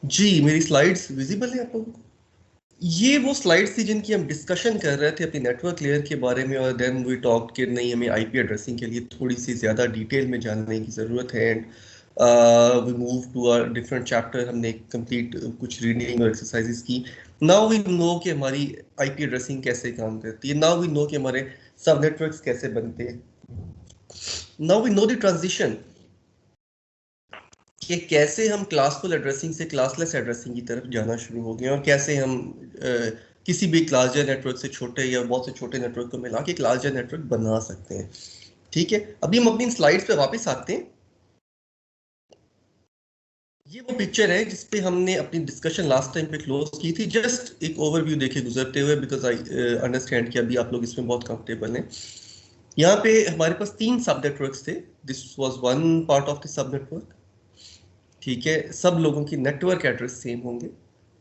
जी मेरी slides visible है आप लोगों को? ये वो स्लाइड्स थी जिनकी हम डिस्कशन कर रहे थे अपनी नेटवर्क लेयर के बारे में, और देन वी टॉक कि नहीं हमें आईपी एड्रेसिंग के लिए थोड़ी सी ज़्यादा डिटेल में जानने की ज़रूरत है। And we move to a different chapter, हमने कंप्लीट कुछ रीडिंग और एक्सरसाइजेस की। नाउ वी नो कि हमारी आईपी एड्रेसिंग कैसे काम करती है, नाउ वी नो कि हमारे सब नेटवर्क्स कैसे बनते हैं, now we know the transition कि कैसे हम क्लासफुल एड्रेसिंग से क्लासलेस एड्रेसिंग की तरफ जाना शुरू हो गए, और कैसे हम किसी भी क्लास नेटवर्क से छोटे या बहुत से छोटे नेटवर्क को मिला के क्लास नेटवर्क बना सकते हैं। ठीक है, अभी हम अपनी स्लाइड्स पे वापस आते हैं। ये वो पिक्चर है जिसपे हमने अपनी डिस्कशन लास्ट टाइम पे क्लोज की थी। जस्ट एक ओवरव्यू देखे गुजरते हुए, बिकॉज आई अंडरस्टैंड कि अभी आप लोग इसमें बहुत कंफर्टेबल हैं। यहाँ पे हमारे पास 3 सब नेटवर्क्स थे। This was one part of the sub network. ठीक है, सब लोगों की नेटवर्क एड्रेस सेम होंगे।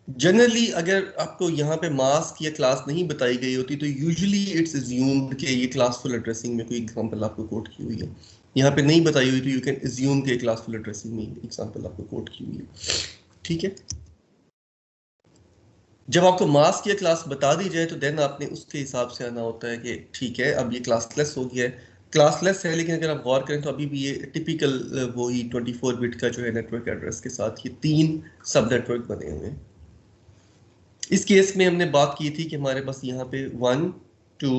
जनरली अगर आपको यहाँ पे मास्क या क्लास नहीं बताई गई होती तो यूजुअली इट्स अज्यूम्ड कि ये क्लासफुल एड्रेसिंग में कोई एग्जांपल आपको कोट की हुई है। यहाँ पे नहीं बताई हुई तो यू कैन अज्यूम कि क्लासफुल एड्रेसिंग में एग्जांपल आपको कोट की हुई है। ठीक है, जब आपको मास्क या क्लास बता दी जाए तो देन आपने उसके हिसाब से आना होता है कि ठीक है अब ये क्लासलेस हो गया है, क्लासलेस है। लेकिन अगर आप गौर करें तो अभी भी ये टिपिकल वही 24 बिट का जो है नेटवर्क एड्रेस के साथ ये 3 सब नेटवर्क बने हुए हैं। इस केस में हमने बात की थी कि हमारे पास यहाँ पे 1 2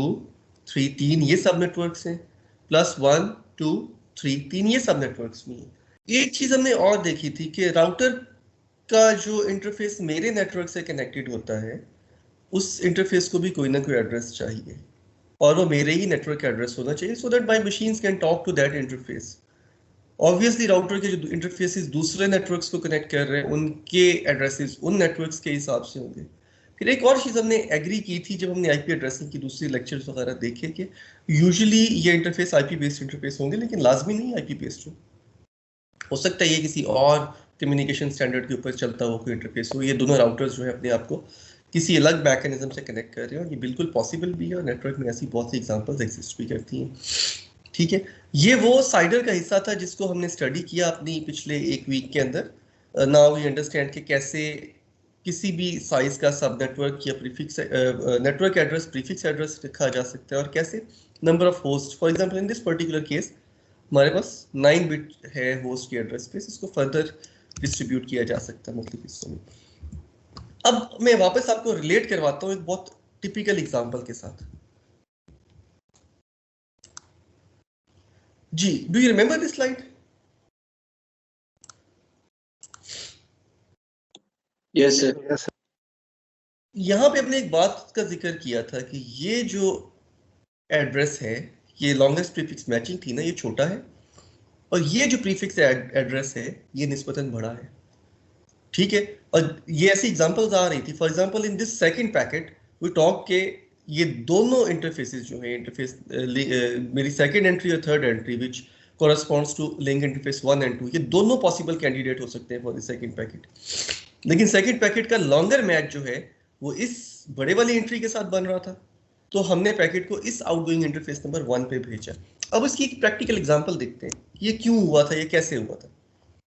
3 3 ये सब नेटवर्क्स हैं, प्लस 1 2 3 3 ये सब नेटवर्क्स भी हैं। एक चीज हमने और देखी थी कि राउटर का जो इंटरफेस मेरे नेटवर्क से कनेक्टेड होता है उस इंटरफेस को भी कोई ना कोई एड्रेस चाहिए, और वो मेरे ही नेटवर्क एड्रेस होना चाहिए so that my machines can talk to that interface. Obviously router के जो इंटरफेसेस दूसरे नेटवर्क्स को कनेक्ट कर रहे हैं उनके एड्रेसेस उन नेटवर्क्स के हिसाब से होंगे। फिर एक और चीज़ हमने एग्री की थी जब हमने आईपी एड्रेसिंग की दूसरी लेक्चर्स वगैरह देखे कि यूजुअली ये इंटरफेस आईपी बेस्ड इंटरफेस होंगे, लेकिन लाजमी नहीं आईपी बेस्ड हो सकता है ये किसी और कम्युनिकेशन स्टैंडर्ड के ऊपर चलता हो कोई इंटरफेस हो। ये दोनों राउटर्स जो है अपने आप को किसी अलग मैकेनिज्म से कनेक्ट कर रहे हैं, और ये बिल्कुल पॉसिबल भी है, और नेटवर्क में ऐसी बहुत सी एग्जांपल्स एग्जिस्ट भी करती हैं। ठीक है, ये वो साइडर का हिस्सा था जिसको हमने स्टडी किया अपनी पिछले एक वीक के अंदर। नाउ वी अंडरस्टैंड कि कैसे किसी भी साइज का सब नेटवर्क या prefix network address prefix address रखा जा सकता है, और कैसे number of host, for example in this particular case हमारे पास 9 बिट है होस्ट की एड्रेस स्पेस, इसको फर्दर डिस्ट्रीब्यूट किया जा सकता है मुख्तलिफ हिस्सों में। अब मैं वापस आपको रिलेट करवाता हूँ एक बहुत टिपिकल एग्जांपल के साथ। जी, do you remember this slide? Yes sir. यहाँ पे अपने एक बात का जिक्र किया था कि ये जो एड्रेस है ये लॉन्गेस्ट प्रीफिक्स मैचिंग थी ना, ये छोटा है, और ये जो प्रीफिक्स एड्रेस है ये निस्बतन बड़ा है। ठीक है, और ये ऐसी एग्जांपल्स आ रही थी। For example in this second packet we talk के ये दोनों इंटरफेसेस जो है इंटरफेस मेरी सेकंड एंट्री और third entry which corresponds to link interface 1 and 2, ये दोनों पॉसिबल कैंडिडेट हो सकते हैं फॉर द सेकंड पैकेट। लेकिन सेकंड पैकेट का लॉन्गर मैच जो है वो इस बड़े वाली एंट्री के साथ बन रहा था, तो हमने पैकेट को इस आउटगोइंग इंटरफेस नंबर 1 पे भेजा। अब इसकी एक प्रैक्टिकल एग्जांपल देखते हैं, ये क्यों हुआ था, ये कैसे हुआ था,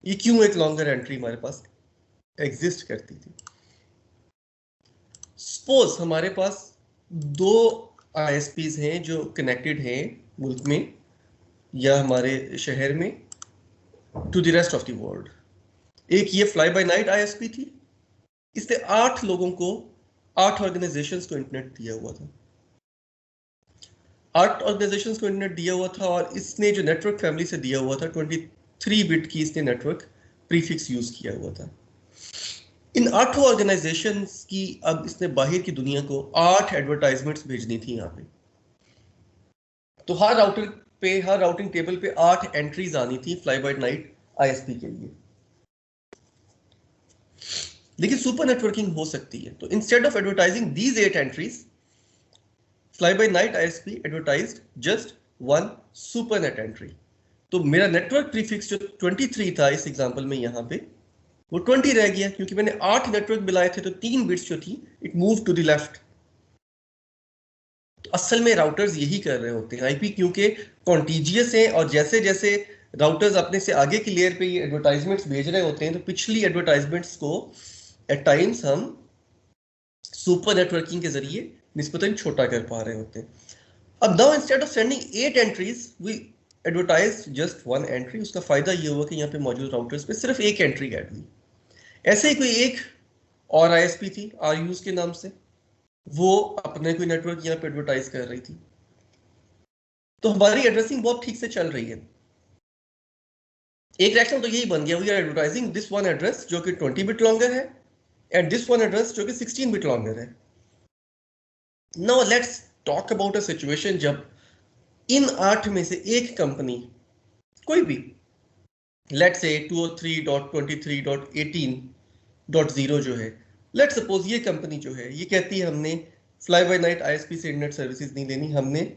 ये क्यों एक लॉन्गर एंट्री हमारे पास एग्जिस्ट करती थी। सपोज हमारे पास 2 आईएसपीज हैं जो कनेक्टेड हैं मुल्क में या हमारे शहर में to the rest of the world. एक ये फ्लाई बाय नाइट आईएसपी थी, इसने 8 लोगों को 8 ऑर्गेनाइजेशंस को इंटरनेट दिया हुआ था। 8 ऑर्गेनाइजेशंस को इंटरनेट दिया हुआ था, और इसने जो नेटवर्क फैमिली से दिया हुआ था 23 बिट की इसने नेटवर्क प्रीफिक्स यूज किया हुआ था। इन 8 ऑर्गेनाइजेशंस की अब इसने बाहर की दुनिया को 8 एडवर्टाइजमेंट्स भेजनी थी यहाँ पे। तो हर राउटर पे, हर राउटिंग टेबल पे 8 एंट्रीज आनी थी फ्लाई बाय नाइट आईएसपी के लिए। लेकिन सुपर नेटवर्किंग हो सकती है, तो instead of advertising these 8 entries, fly by night ISP advertised just 1 super net entry. तो मेरा नेटवर्क प्रीफिक्स जो 23 था इस एग्जांपल में यहाँ पे वो 20 रह गया, क्योंकि मैंने 8 नेटवर्क मिलाए थे, तो 3 बिट्स जो थी it move to the left. तो असल में राउटर्स यही कर रहे होते हैं, आईपी क्योंकि कॉन्टिजियस है और जैसे जैसे राउटर्स अपने से आगे की लेयर पे ये एडवर्टाइजमेंट्स भेज रहे होते हैं, तो पिछली एडवर्टाइजमेंट्स को एट टाइम्स हम सुपर नेटवर्किंग के जरिए निस्बतन छोटा कर पा रहे होते हैं. अब now instead of sending 8 entries we advertise just 1 entry. उसका फायदा ये हुआ कि यहाँ पे मौजूद राउटर्स पे सिर्फ एक एंट्री ऐड हुई. ऐसे ही कोई एक और आईएसपी थी आरयूज के नाम से, वो अपने कोई नेटवर्क यहाँ पे एडवर्टाइज कर रही थी. तो हमारी एड्रेसिंग बहुत ठीक से चल रही है. एक रिएक्शन तो यही बन गया, we are advertising this one address जो कि 20 बिट लॉन्गर है एंड दिस वन एड्रेस जो कि 16 बिट लॉन्गर है. Now let's talk about a situation जब इन 8 में से एक कंपनी कोई भी लेट्स से 203.23.18.0 जो है, लेट्स सपोज ये कंपनी जो है ये कहती है हमने फ्लाई बाय नाइट आईएसपी से इंटरनेट सर्विसेज नहीं लेनी, हमने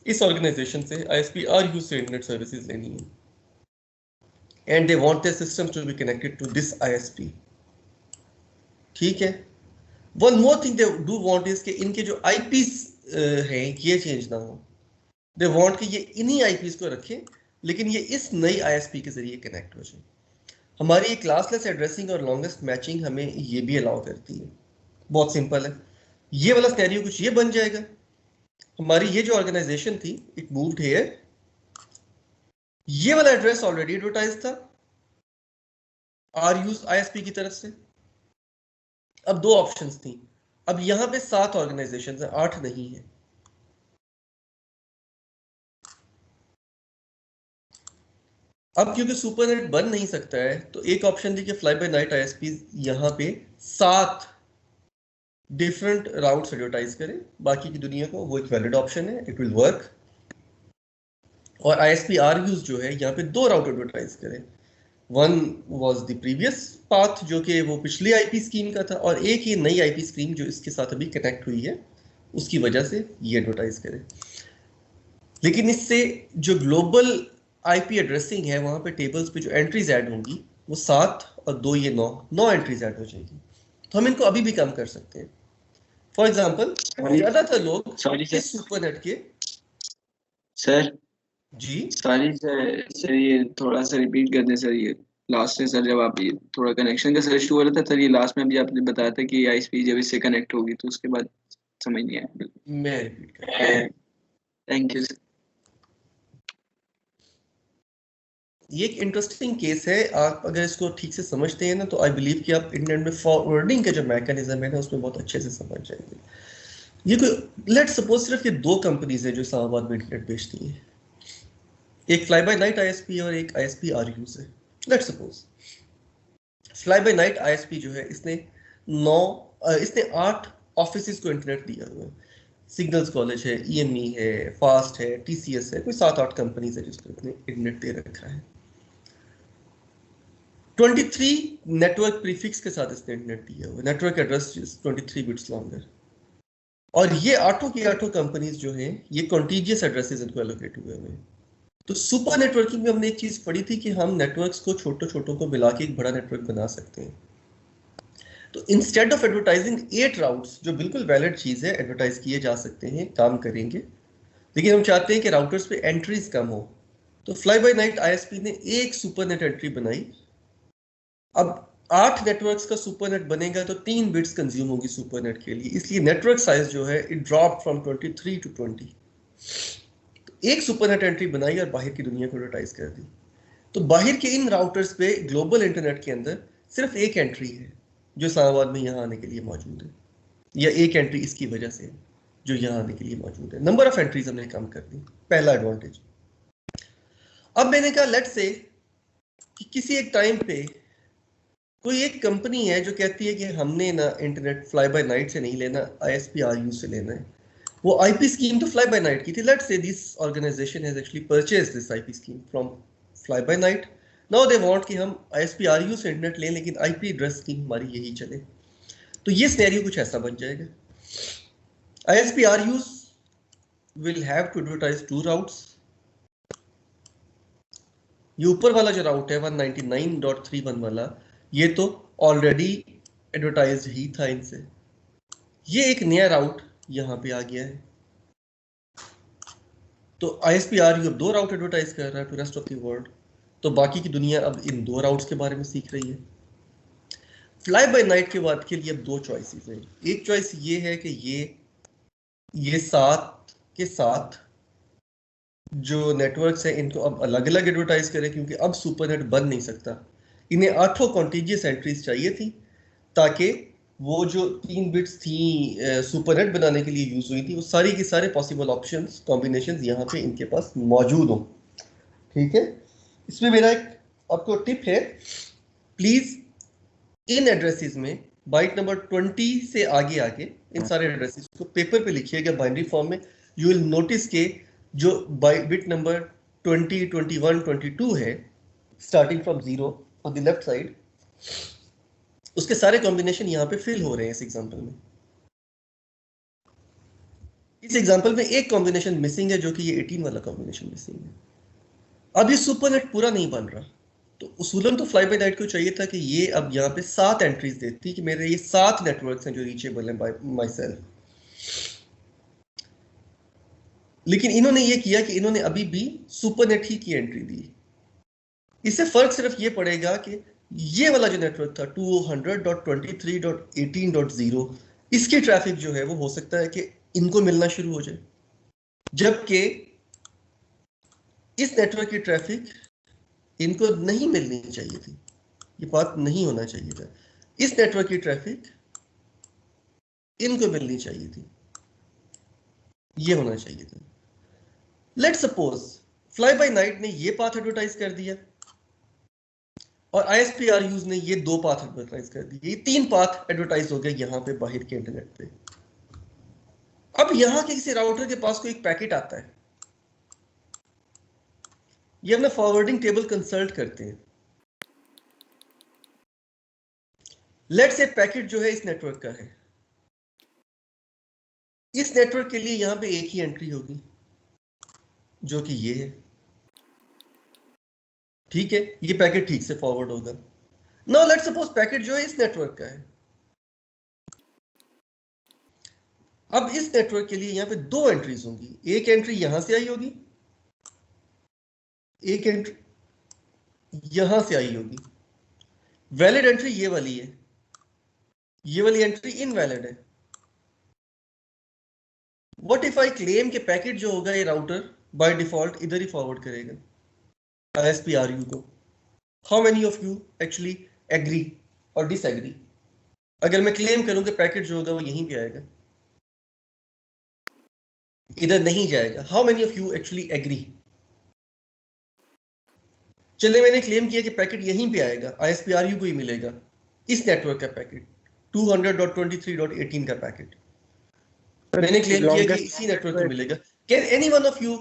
इस ऑर्गेनाइजेशन से आईएसपी आरयू से इंटरनेट सर्विसेज लेनी है and they want their systems to be connected to this ISP. ठीक है. One more thing they do want is कि इनके जो IPs हैं ये चेंज ना हो. They want कि ये इन्हीं IPs को रखें लेकिन ये इस नई ISP के जरिए कनेक्ट हो जाए. हमारी ये क्लासलेस एड्रेसिंग और लॉन्गेस्ट मैचिंग हमें ये भी अलाउ करती है. बहुत सिंपल है. ये वाला सिनेरियो कुछ ये बन जाएगा. हमारी ये जो ऑर्गेनाइजेशन थी इट मूव्ड हियर, ये वाला एड्रेस ऑलरेडी एडवर्टाइज था आरयूज आईएसपी की तरफ से. अब 2 ऑप्शंस थी. अब यहां पे 7 ऑर्गेनाइजेशंस हैं, 8 नहीं है. अब क्योंकि सुपरनेट बन नहीं सकता है तो एक ऑप्शन थी कि फ्लाई बाय नाइट आईएसपी यहां पे 7 डिफरेंट राउट्स एडवर्टाइज करें बाकी की दुनिया को. वो एक वैलिड ऑप्शन है, इट विल वर्क. और आईएसपी आरयूज जो है यहाँ पे 2 राउट एडवर्टाइज करें. One was the previous path जो कि वो पिछली आईपी स्कीम का था, और एक ये नई आईपी स्कीम जो इसके साथ अभी कनेक्ट हुई है उसकी वजह से ये एडवर्टाइज करें. लेकिन इससे जो ग्लोबल आईपी एड्रेसिंग है वहां पे टेबल्स पे जो एंट्रीज ऐड होंगी वो 7 और 2 ये 9 एंट्रीज ऐड हो जाएगी. तो हम इनको अभी भी कम कर सकते हैं. फॉर एग्जाम्पल ज्यादातर लोग इस सुपरनेट के सर जी सॉरी सर ये थोड़ा सा रिपीट कर दें सर. ये लास्ट से सर जब आप ये थोड़ा कनेक्शन का सर इशू हो रहा था सर, ये लास्ट में भी आपने बताया था कि आईएसपी जब इससे कनेक्ट होगी तो उसके बाद समझ नहीं आया. मैं रिपीट कर. Thank you sir. ये एक इंटरेस्टिंग केस है. आप अगर इसको ठीक से समझते हैं ना तो आई बिलीव कि आप इंटरनेट में फॉरवर्डिंग का जो मैकेनिज्म है ना उसमें बहुत अच्छे से समझ जाएंगे. ये कोई लेट्स सपोज सिर्फ ये 2 कंपनीज है जो इस्लामाबाद में इंटरनेट बेचती हैं. एक फ्लाई बाय नाइट आईएसपी और एक आईएसपी आरयूज है. Let's suppose fly by night ISP जो है इसने 8 ऑफिसेज को इंटरनेट दिया हुआ है. सिग्नल्स कॉलेज है, ईएमई है, फास्ट है, टीसीएस है, कोई 7-8 कंपनीज है जिसको इसने इंटरनेट दे रखा है. 23 नेटवर्क प्रीफिक्स के साथ इसने इंटरनेट दिया हुआ है. Network address 23 bits longer. और ये 8 की 8 कंपनीज जो हैं ये कॉन्टिजियस एड्रेसेस इनको एलोकेट हुए हैं. तो सुपर नेटवर्किंग में हमने एक चीज पढ़ी थी कि हम नेटवर्क्स को छोटों को मिला के एक बड़ा नेटवर्क बना सकते हैं. तो इंस्टेड ऑफ एडवर्टाइजिंग 8 राउट्स, जो बिल्कुल वैलिड चीज है, एडवर्टाइज किए जा सकते हैं, काम करेंगे, लेकिन हम चाहते हैं कि राउटर्स पे एंट्रीज कम हो. तो फ्लाई बाय नाइट आईएसपी ने एक सुपरनेट एंट्री बनाई. अब 8 नेटवर्क्स का सुपरनेट बनेगा तो 3 बिट्स कंज्यूम होगी सुपरनेट के लिए, इसलिए नेटवर्क साइज जो है इट ड्रॉप फ्रॉम 23 to 20. एक सुपरनेट एंट्री बनाई और बाहर की दुनिया को एडवर्टाइज कर दी. तो बाहर के इन राउटर्स पे ग्लोबल इंटरनेट के अंदर सिर्फ एक एंट्री है जो इस्लामाबाद में यहाँ आने के लिए मौजूद है, या एक एंट्री इसकी वजह से जो यहाँ आने के लिए मौजूद है. नंबर ऑफ एंट्रीज हमने कम कर दी, पहला एडवांटेज. अब मैंने कहा लेट्स से कि किसी एक टाइम पे कोई एक कंपनी है जो कहती है कि हमने ना इंटरनेट फ्लाई बाय नाइट से नहीं लेना, आईएसपी आरयू से लेना है. वो आईपी स्कीम तो फ्लाई बाय नाइट की थी. Let's say this organization has actually purchased this IP scheme from fly by night. Now they want कि हम आईएसपी आरयू से इंटरनेट लें लेकिन आईपी एड्रेस स्कीम हमारी यही चले. तो ये सिनेरियो कुछ ऐसा बन जाएगा. ISP ARUs will have to advertise 2 routes. ये ऊपर वाला जो राउट है 199.31 वाला, ये तो ऑलरेडी एडवर्टाइज ही था इनसे. ये एक नया राउट यहां पे आ गया है. तो ISP-RU अब 2 राउट एडवर्टाइज कर रहा है to rest of the world, तो बाकी की दुनिया अब इन 2 राउट्स के बारे में सीख रही है। फ्लाई बाय नाइट के बाद के लिए अब 2 चॉइसेस हैं। एक चॉइस ये है कि ये साथ के साथ जो नेटवर्क्स हैं इनको अब अलग अलग एडवर्टाइज करें, क्योंकि अब सुपरनेट बन नहीं सकता। इन्हें 8 कॉन्टिजियस एंट्रीज चाहिए थी ताकि वो जो 3 बिट्स थी सुपरनेट बनाने के लिए यूज हुई थी, वो सारी की सारे पॉसिबल ऑप्शंस कॉम्बिनेशंस यहाँ पे इनके पास मौजूद हों। ठीक है, इसमें मेरा एक आपको टिप है, प्लीज इन एड्रेसेस में बाइट नंबर 20 से आगे आगे इन सारे एड्रेसेस को पेपर पे लिखिएगा बाइनरी फॉर्म में। यू विल नोटिस के जो बिट नंबर 20, 21, 22 है starting from 0 on the left side, उसके सारे कॉम्बिनेशन यहाँ पे फिल हो रहे हैं इस एग्जांपल में। इस एग्जांपल में एक कॉम्बिनेशन मिसिंग है, जो कि ये 18 वाला कॉम्बिनेशन मिसिंग है। अब ये सुपरनेट पूरा नहीं बन रहा, तो उसूलन तो फ्लाई बाय नाइट को चाहिए था कि ये अब यहाँ पे 7 एंट्रीज देती कि मेरे ये 7 नेटवर्क्स हैं जो रीचेबल हैं बाय माई सेल्फ। लेकिन इन्होंने ये किया कि इन्होंने अभी भी सुपरनेट ही की एंट्री दी। इससे फर्क सिर्फ ये पड़ेगा कि ये वाला जो नेटवर्क था 200.23.18.0, इसकी ट्रैफिक जो है वो हो सकता है कि इनको मिलना शुरू हो जाए, जबकि इस नेटवर्क की ट्रैफिक इनको नहीं मिलनी चाहिए थी। ये बात नहीं होना चाहिए था। इस नेटवर्क की ट्रैफिक इनको मिलनी चाहिए थी, ये होना चाहिए था। Let's suppose fly by night ने ये पाथ एडवर्टाइज कर दिया और ISP-RUs ने ये 2 पाथ एडवर्टाइज कर दिए, ये 3 पाथ एडवर्टाइज हो गए यहाँ पे बाहर के इंटरनेट पे। अब यहाँ के किसी राउटर के पास कोई एक पैकेट आता है, ये अपना फॉरवर्डिंग टेबल कंसल्ट करते हैं। लेट्स से पैकेट जो है इस नेटवर्क का है, इस नेटवर्क के लिए यहाँ पे एक ही एंट्री होगी जो कि ये है। ठीक है, ये पैकेट ठीक से फॉरवर्ड होगा। नाउ लेट्स सपोज पैकेट जो है इस नेटवर्क का है। अब इस नेटवर्क के लिए यहाँ पे 2 एंट्रीज होंगी, एक एंट्री यहां से आई होगी, एक एंट्री यहां से आई होगी। वैलिड एंट्री ये वाली है, ये वाली एंट्री इनवैलिड है। व्हाट इफ आई क्लेम कि पैकेट जो होगा ये राउटर बाय डिफॉल्ट इधर ही फॉरवर्ड करेगा ISP-RU को? How many of you actually agree और डिसएग्री? अगर मैं क्लेम करूं कि पैकेट जो होगा वो यहीं पे आएगा, इधर नहीं जाएगा, how many of you actually agree? चलिए मैंने क्लेम किया कि पैकेट यहीं पे आएगा, ISP-RU को ही मिलेगा, इस नेटवर्क का पैकेट 200.23.18 का पैकेट मैंने क्लेम किया कि इसी नेटवर्क को मिलेगा। Can any one of you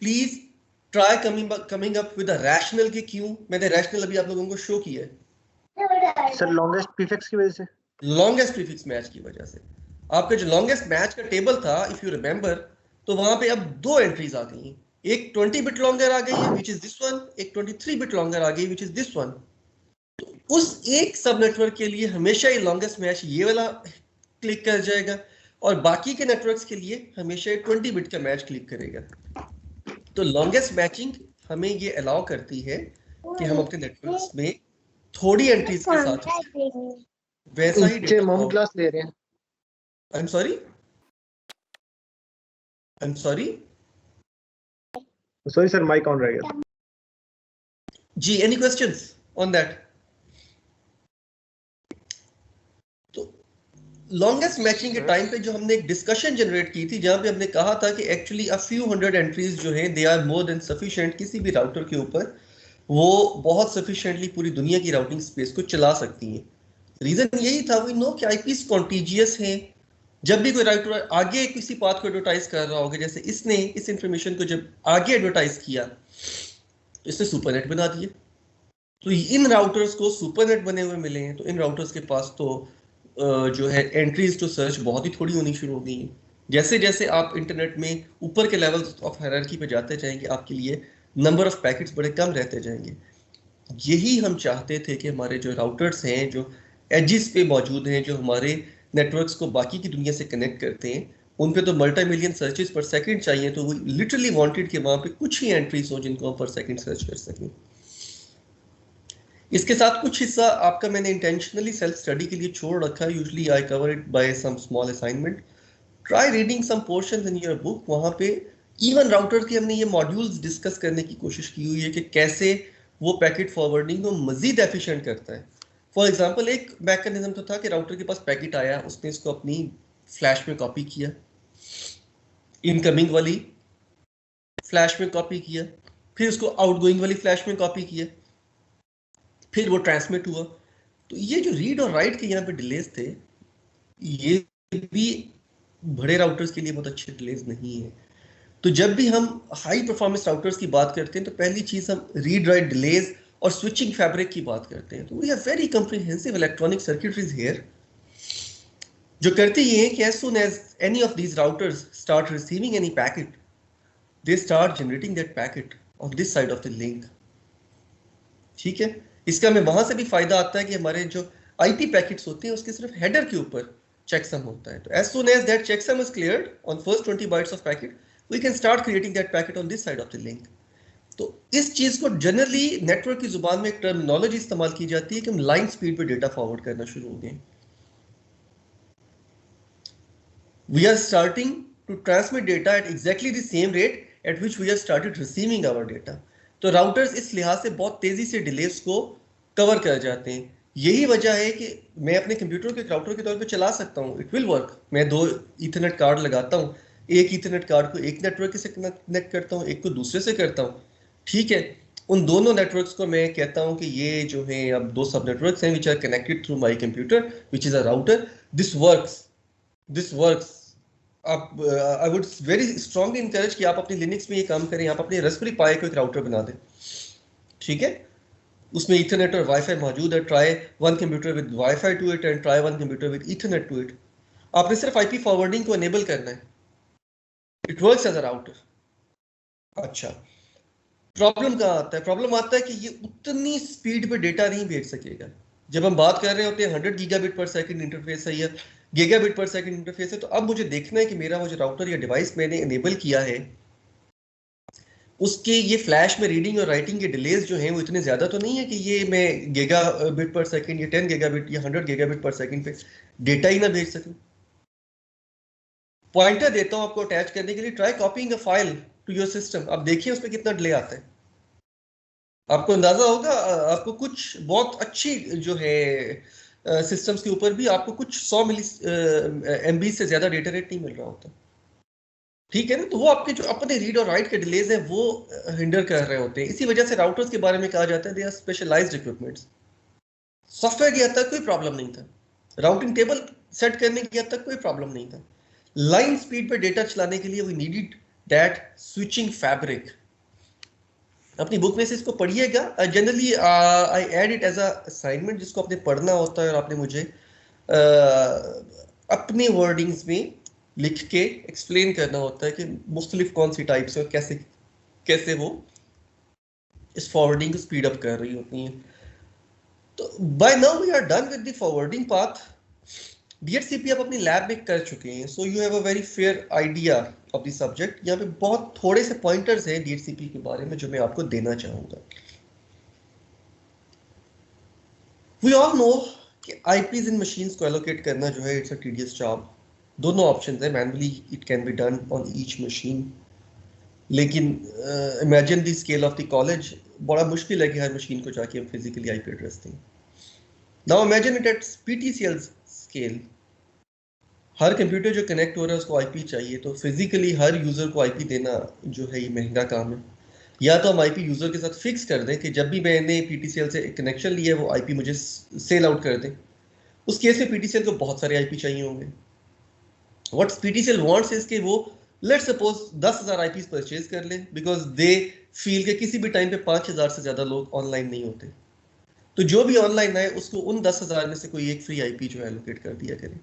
please try coming up with a rational कि क्यों? मैंने रैशनल अभी आप लोगों को शो किया है सर, लॉन्गेस्ट प्रीफिक्स की वजह से। लॉन्गेस्ट प्रीफिक्स मैच की वजह से आपका जो लॉन्गेस्ट मैच का टेबल था, इफ यू रिमेंबर, तो वहां पे अब 2 एंट्रीज आ गई हैं। एक 20 बिट लॉन्गर आ गई है विच इज दिस वन, एक 23 बिट लॉन्गर आ गई विच इज दिस वन। तो उस एक सब नेटवर्क के लिए हमेशा ये लॉन्गेस्ट मैच ये वाला क्लिक कर जाएगा और बाकी के नेटवर्क्स के लिए हमेशा 20 बिट का मैच क्लिक करेगा। तो लॉन्गेस्ट मैचिंग हमें ये अलाउ करती है कि हम अपने नेटवर्क्स में थोड़ी एंट्रीज के साथ वैसा ही डेटा मॉम क्लास ले रहे हैं। I am sorry sir, mike on रहेगा जी। Any questions on that? Longest matching के टाइम पे जो हमने एक डिस्कशन जनरेट की थी, जहां पे हमने कहा था कि actually a few hundred entries जो है they are more than sufficient किसी भी राउटर के ऊपर, वो बहुत सफिशिएंटली पूरी दुनिया की राउटिंग स्पेस को चला सकती हैं। रीजन यही था, वी नो कि आईपीस कॉन्टीजियस हैं। जब भी कोई राउटर आगे किसी पाथ को एडवर्टाइज कर रहा होगा, जैसे इसने इस इंफॉर्मेशन को जब आगे एडवर्टाइज किया तो इसने सुपरनेट बना दिए। तो इन राउटर्स को सुपरनेट बने हुए मिले हैं, तो इन राउटर्स के पास तो जो है एंट्रीज टू सर्च बहुत ही थोड़ी होनी शुरू हो गई हैं। जैसे जैसे आप इंटरनेट में ऊपर के लेवल्स ऑफ हायरार्की पे जाते जाएंगे, आपके लिए नंबर ऑफ पैकेट्स बड़े कम रहते जाएंगे। यही हम चाहते थे कि हमारे जो राउटर्स हैं, जो एजिस पे मौजूद हैं, जो हमारे नेटवर्क्स को बाकी की दुनिया से कनेक्ट करते हैं, उन पे तो मल्टी मिलियन सर्चेस पर सेकंड चाहिए, तो वो लिटरली वांटेड कि वहां पे कुछ ही एंट्रीज हो जिनको हम पर सेकंड सर्च कर सकें। इसके साथ कुछ हिस्सा आपका मैंने इंटेंशनली सेल्फ स्टडी के लिए छोड़ रखा है। Usually I cover it by some small assignment. Try reading some portions in your book. वहां पे इवन राउटर की हमने ये मॉड्यूल्स डिस्कस करने की कोशिश की हुई है कि कैसे वो पैकेट फॉरवर्डिंग को मजीद एफिशिएंट करता है। फॉर एग्जांपल एक मैकेनिज्म तो था कि राउटर के पास पैकेट आया, उसने इसको अपनी फ्लैश में कॉपी किया, इनकमिंग वाली फ्लैश में कॉपी किया, फिर उसको आउटगोइंग वाली फ्लैश में कॉपी किया, फिर वो ट्रांसमिट हुआ। तो ये जो रीड और राइट के यहाँ पे डिलेज थे, ये भी बड़े राउटर्स के लिए बहुत अच्छे डिलेज नहीं है। तो जब भी हम हाई परफॉर्मेंस राउटर्स की बात करते हैं तो पहली चीज हम रीड राइट डिलेज और स्विचिंग फैब्रिक की बात करते हैं। तो we have very comprehensive electronic circuitries here, जो करती ये है कि as soon as any of these routers start receiving any packet, they start generating that packet on this side of the link। ठीक है, इसका हमें वहां से भी फायदा आता है कि हमारे जो आईपी पैकेट्स होते हैं उसके सिर्फ हेडर के ऊपर चेकसम होता है। तो as soon as that checksum is cleared on first 20 bytes of packet, we can start creating that packet on this side of the link। तो इस चीज को जनरली नेटवर्क की जुबान में एक टर्मिनोलॉजी इस्तेमाल की जाती है कि हम लाइन स्पीड पे डेटा फॉरवर्ड करना शुरू हो गए। We are starting to transmit data at exactly the same rate at which we have started receiving our data। तो राउटर्स इस लिहाज से बहुत तेजी से डिलेस को कवर कर जाते हैं। यही वजह है कि मैं अपने कंप्यूटर को एक राउटर के तौर पे चला सकता हूँ, इट विल वर्क। मैं 2 ईथरनेट कार्ड लगाता हूँ, एक ईथरनेट कार्ड को एक नेटवर्क से कनेक्ट करता हूँ, एक को दूसरे से करता हूँ। ठीक है, उन दोनों नेटवर्क्स को मैं कहता हूँ कि ये जो है अब 2 सब नेटवर्क्स हैं which are connected through my computer which is a router. This works. आप I would very strongly encourage कि आप अपनी लिनक्स में ये काम करें, आप अपने रास्पबेरी पाई को एक राउटर बना दें। ठीक है, उसमें ईथरनेट और वाईफाई मौजूद है। Try one computer with wifi to it and try one computer with ethernet to it. आपने सिर्फ आईपी फॉरवर्डिंग को एनेबल करना है, it works as a router. अच्छा, प्रॉब्लम कहाँ आता है? प्रॉब्लम आता है कि ये उतनी स्पीड पे डेटा नहीं भेज सकेगा। जब हम बात कर रहे होते हैं 100 गीगाबिट पर सेकंड इंटरफेस है या गीगाबिट पर सेकंड इंटरफेस है, तो अब मुझे देखना है कि मेरा वो जो राउटर या डिवाइस मैंने एनेबल किया है उसके ये फ्लैश में रीडिंग और राइटिंग के डिलेज जो हैं वो इतने ज्यादा तो नहीं है कि ये मैं गीगाबिट पर सेकंड या 10 गीगाबिट या 100 गीगाबिट पर सेकंड पे डेटा ही ना भेज सकूं। पॉइंटर देता हूं आपको अटैच करने के लिए। Try copying a file to your system. अब देखिए उसमें कितना डिले आता है, आपको अंदाजा होगा। आपको कुछ बहुत अच्छी जो है सिस्टम्स के ऊपर भी आपको कुछ 100 मिली एमबी से ज्यादा डेटा रेट नहीं मिल रहा होता। ठीक है ना, तो वो आपके जो अपने रीड और राइट के डिलेज हैं वो हिंडर कर रहे होते हैं। इसी वजह से राउटर्स के बारे में कहा जाता है they are specialized equipments. Software की हद तक कोई प्रॉब्लम नहीं था, राउटिंग टेबल सेट करने की हद तक कोई प्रॉब्लम नहीं था। लाइन स्पीड पे डेटा चलाने के लिए we needed that switching fabric. अपनी बुक में से इसको पढ़िएगा। Generally I add it as a assignment जिसको आपने पढ़ना होता है और आपने मुझे अपने वर्डिंग्स में लिख के एक्सप्लेन करना होता है कि मुख्तलिफ कौन सी टाइप्स है और कैसे कैसे वो इस फॉरवर्डिंग को स्पीड अप कर रही होती हैं। तो by now we are done with the forwarding path. DHCP आप अपनी लैब में कर चुके हैं, so you have a very fair idea of the subject. यहाँ पे बहुत थोड़े से पॉइंटर्स हैं DHCP के बारे में जो मैं आपको देना चाहूंगा। वी ऑल नो कि IPs इन मशीन्स को एलोकेट करना जो है इट्स अ टीडियस जॉब। दोनों ऑप्शंस है, manually it can be done on each machine, लेकिन imagine the scale of the college, बड़ा मुश्किल है कि हर मशीन को जाके हम फिजिकली IP एड्रेस दें। Now imagine it at PTCL scale. हर कंप्यूटर जो कनेक्ट हो रहा है उसको IP चाहिए, तो फिजिकली हर यूजर को IP देना जो है ये महंगा काम है। या तो हम IP यूजर के साथ फिक्स कर दें कि जब भी मैंने PTCL से कनेक्शन लिया है वो IP मुझे सेल आउट कर दें। उस केस में PTCL को बहुत सारे IP चाहिए होंगे। What PTCL wants is कि वो let's suppose 10,000 IPs परचेज कर लें बिकॉज दे फील कि किसी भी टाइम पे 5,000 से ज्यादा लोग ऑनलाइन नहीं होते, तो जो भी ऑनलाइन आए उसको उन 10,000 में से कोई एक फ्री IP जो है एलोकेट कर दिया करें।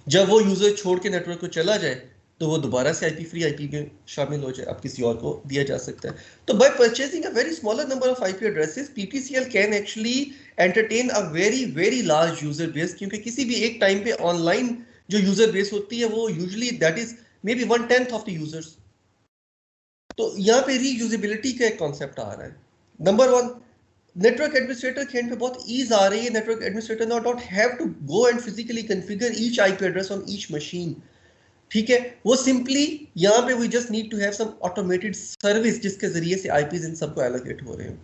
जब वो यूजर छोड़ के नेटवर्क को चला जाए तो वो दोबारा से फ्री IP में शामिल हो जाए, अब किसी और को दिया जा सकता है। तो bye purchasing a very smaller number of IP addresses PTCL can actually entertain a very large user base, क्योंकि किसी भी एक टाइम पे ऑनलाइन जो यूजर बेस होती है वो usually that is may be 1/10 of the users. तो यहाँ पे रीयूजेबिलिटी का एक कॉन्सेप्ट आ रहा है। नंबर वन, नेटवर्क एडमिनिस्ट्रेटर के एंड पे बहुत ईज आ रही है। Network administrator now don't have to go and physically configure each IP address on each machine. ठीक है, वो सिंपली यहाँ पे we just need to have some automated service जिसके जरिए से आईपीज इन सबको एलोकेट हो रहे हो।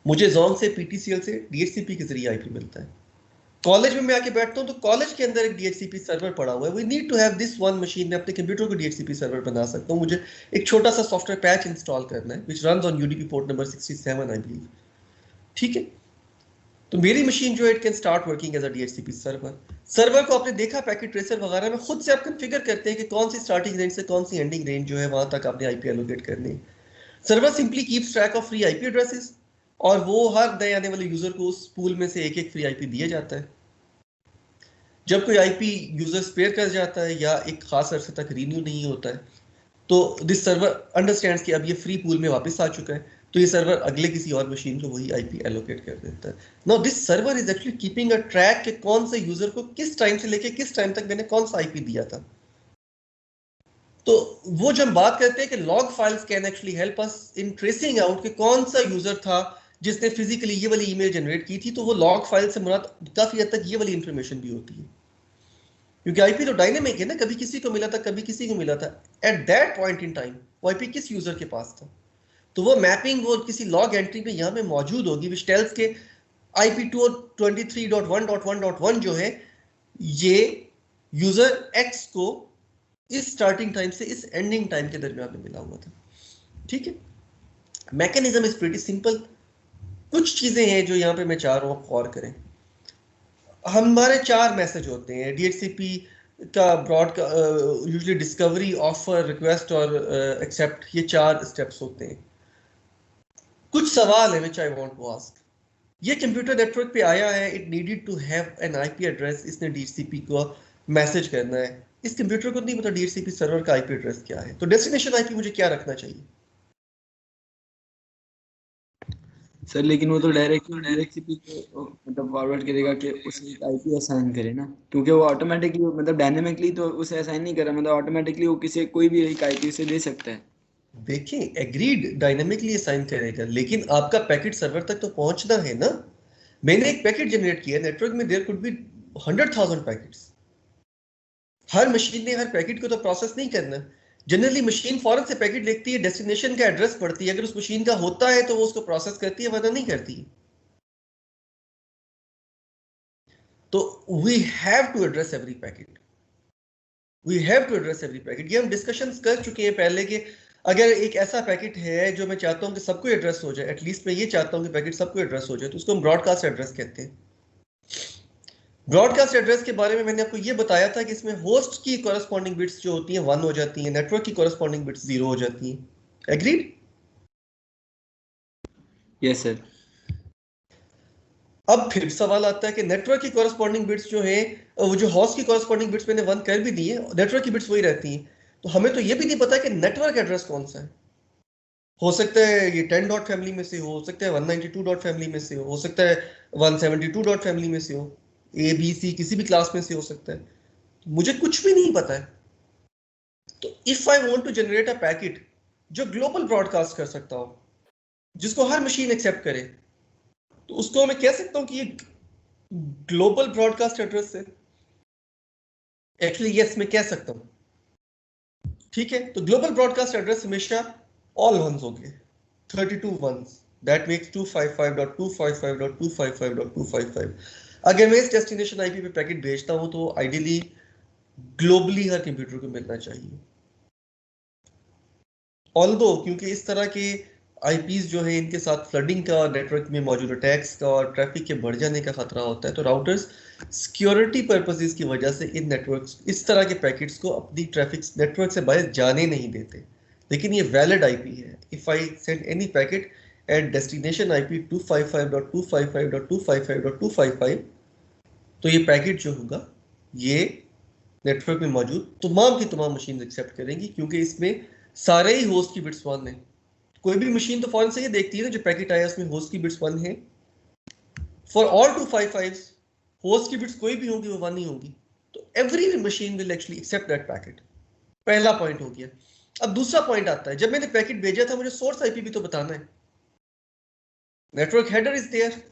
मुझे जोन से, पीटीसीएल से, डीएचसीपी के जरिए आईपी मिलता है। कॉलेज में मैं आके बैठता हूँ तो कॉलेज के अंदर एक डीएचसीपी सर्वर पड़ा हुआ है। We need to have this one machine. मैं अपने कंप्यूटर को डीएचसीपी सर्वर बना सकता हूँ। मुझे एक छोटा सा सॉफ्टवेयर पैच इंस्टॉल करना है which runs on UDP port number 67 I believe. ठीक है, तो मेरी मशीन जो है it can start working as a DHCP server. Server को आपने देखा पैकेट ट्रेसर वगैरह में खुद से आप कॉन्फ़िगर करते हैं कि कौन सी स्टार्टिंग रेंज से कौन सी एंडिंग रेंज जो है वहां तक आपने आईपी एलोकेट करनी है। Server simply keeps track of free IP addresses और वो हर नए आने वाले यूजर को उस पूल में से एक एक फ्री आईपी दिया जाता है। जब कोई आईपी यूजर स्पेयर कर जाता है या एक खास अरसे तक रीन्यू नहीं होता है तो दिस सर्वर अंडरस्टैंड्स कि अब ये फ्री पूल में वापस आ चुका है, तो ये सर्वर अगले किसी और मशीन को वही आईपी एलोकेट कर देता है। Now this server is actually keeping a track कि कौन से यूजर को किस टाइम से लेके किस टाइम तक मैंने कौन सा आईपी दिया था। तो वो जब हम बात करते हैं कि log files can actually help us in tracing out कि कौन सा यूजर था जिसने फिजिकली ये वाली ईमेल जनरेट की थी, तो वो लॉग फाइल से मुराद काफी हद तक ये वाली इंफॉर्मेशन भी होती है, क्योंकि आईपी तो डायनेमिक है ना, कभी किसी को मिला था कभी किसी को मिला था। At that point in time वो आईपी किस यूजर के पास था, तो वो मैपिंग वो किसी लॉग एंट्री में यहाँ पे मौजूद होगी विच टेल्स के IP223.1.1.1 जो है ये यूजर एक्स को इस स्टार्टिंग टाइम से इस एंडिंग टाइम के दरमियान में मिला हुआ था। ठीक है, मैकेनिज्म इज प्रीटी सिंपल। कुछ चीजें हैं जो यहाँ पे मैं चाह रहा हूँ गौर करें। हमारे 4 मैसेज होते हैं डीएचसीपी का ब्रॉड का, यूजुअली डिस्कवरी, ऑफर, रिक्वेस्ट और एक्सेप्ट, ये 4 स्टेप्स होते हैं। कुछ सवाल है which I want to ask. ये कंप्यूटर नेटवर्क पे आया है, it needed to have an IP address, इसने डीएचसीपी को मैसेज करना है। इस कंप्यूटर को नहीं पता डीएचसीपी सर्वर का आईपी एड्रेस क्या है, तो डेस्टिनेशन आईपी मुझे क्या रखना चाहिए सर? लेकिन वो तो डीएचसीपी को मतलब फॉरवर्ड करेगा कि उसे एक आईपी असाइन करे ना, क्योंकि वो ऑटोमेटिकली मतलब डायनेमिकली तो उसे असाइन नहीं कर रहा, मतलब ऑटोमेटिकली वो किसी कोई भी एक आईपी से दे सकता है। देखिए एग्रीड डायनेमिकली असाइन करेगा, लेकिन आपका पैकेट सर्वर तक तो पहुंचना है ना। मैंने एक पैकेट जनरेट किया नेटवर्क में, देयर कुड बी 100,000 पैकेट्स। हर मशीन ने हर पैकेट को तो प्रोसेस नहीं करना। जनरली मशीन फौरन से पैकेट लिखती है, डेस्टिनेशन का एड्रेस पढ़ती है, अगर उस मशीन का होता है तो वो उसको प्रोसेस करती है वरना नहीं करती। तो we have to address every packet, we have to address every packet. ये हम डिस्कशंस कर चुके हैं पहले कि अगर एक ऐसा पैकेट है जो मैं चाहता हूं कि सबको एड्रेस हो जाए, एटलीस्ट मैं ये चाहता हूं कि पैकेट सबको एड्रेस हो जाए, तो उसको हम ब्रॉडकास्ट एड्रेस कहते हैं। ब्रॉडकास्ट एड्रेस के बारे में मैंने आपको ये बताया था कि इसमें होस्ट की कॉरेस्पॉन्डिंग बिट्स जो होती हैं 1 हो जाती हैं, नेटवर्क की कॉरेस्पॉन्डिंग बिट्स 0 हो जाती हैं। एग्रीड? Yes sir. अब फिर सवाल आता है कि नेटवर्क की कॉरेस्पॉन्डिंग बिट्स जो है, वो जो होस्ट की कॉरेस्पॉन्डिंग बिट्स मैंने 1 कर भी दी है, नेटवर्क की बिट्स वही रहती हैं, तो हमें तो ये भी नहीं पता कि नेटवर्क एड्रेस कौन सा है। हो सकता है ये 10 डॉट फैमिली में से हो सकता है 192 डॉट फैमिली में से हो सकता है 172 डॉट फैमिली में से हो, ए बी सी किसी भी क्लास में से हो सकता है, मुझे कुछ भी नहीं पता है। तो if I want to generate a packet जो ग्लोबल ब्रॉडकास्ट कर सकता हो, जिसको हर मशीन एक्सेप्ट करे, तो उसको मैं कह सकता हूं कि ये ग्लोबल ब्रॉडकास्ट एड्रेस है। एक्चुअली यस मैं कह सकता हूं। ठीक है, तो ग्लोबल ब्रॉडकास्ट एड्रेस हमेशा ऑल वंस होंगे, 32 वंस, दैट मेक्स 255.255.255.255। अगर मैं इस डेस्टिनेशन आईपी पे पैकेट भेजता हूं तो आइडियली ग्लोबली हर कंप्यूटर को मिलना चाहिए। ऑल्दो क्योंकि इस तरह के आईपीज जो है इनके साथ फ्लडिंग का और नेटवर्क में मौजूद अटैक्स का और ट्रैफिक के बढ़ जाने का खतरा होता है, तो राउटर्स सिक्योरिटी पर्पसेस की वजह से इन नेटवर्क्स इस तरह के पैकेट्स को अपनी ट्रैफिक नेटवर्क से बाहर जाने नहीं देते। लेकिन ये वैलिड आईपी है। If I send any packet at destination IP 255.255.255.255, तो ये पैकेट जो होगा ये नेटवर्क में मौजूद तमाम की तमाम मशीन एक्सेप्ट करेंगी, क्योंकि इसमें सारे ही होस्ट की बिट्स 1 है। कोई भी मशीन तो फौरन से ये देखती है ना जो पैकेट आया उसमें होस्ट की बिट्स 1 है। फॉर ऑल 255 होस्ट की बिट्स कोई भी होगी वो 1 ही होगी। every machine will actually accept that packet. पहला पॉइंट हो गया। अब दूसरा पॉइंट आता है, जब मैंने पैकेट भेजा था मुझे सोर्स आईपी भी तो बताना है। नेटवर्क हेडर इज देयर,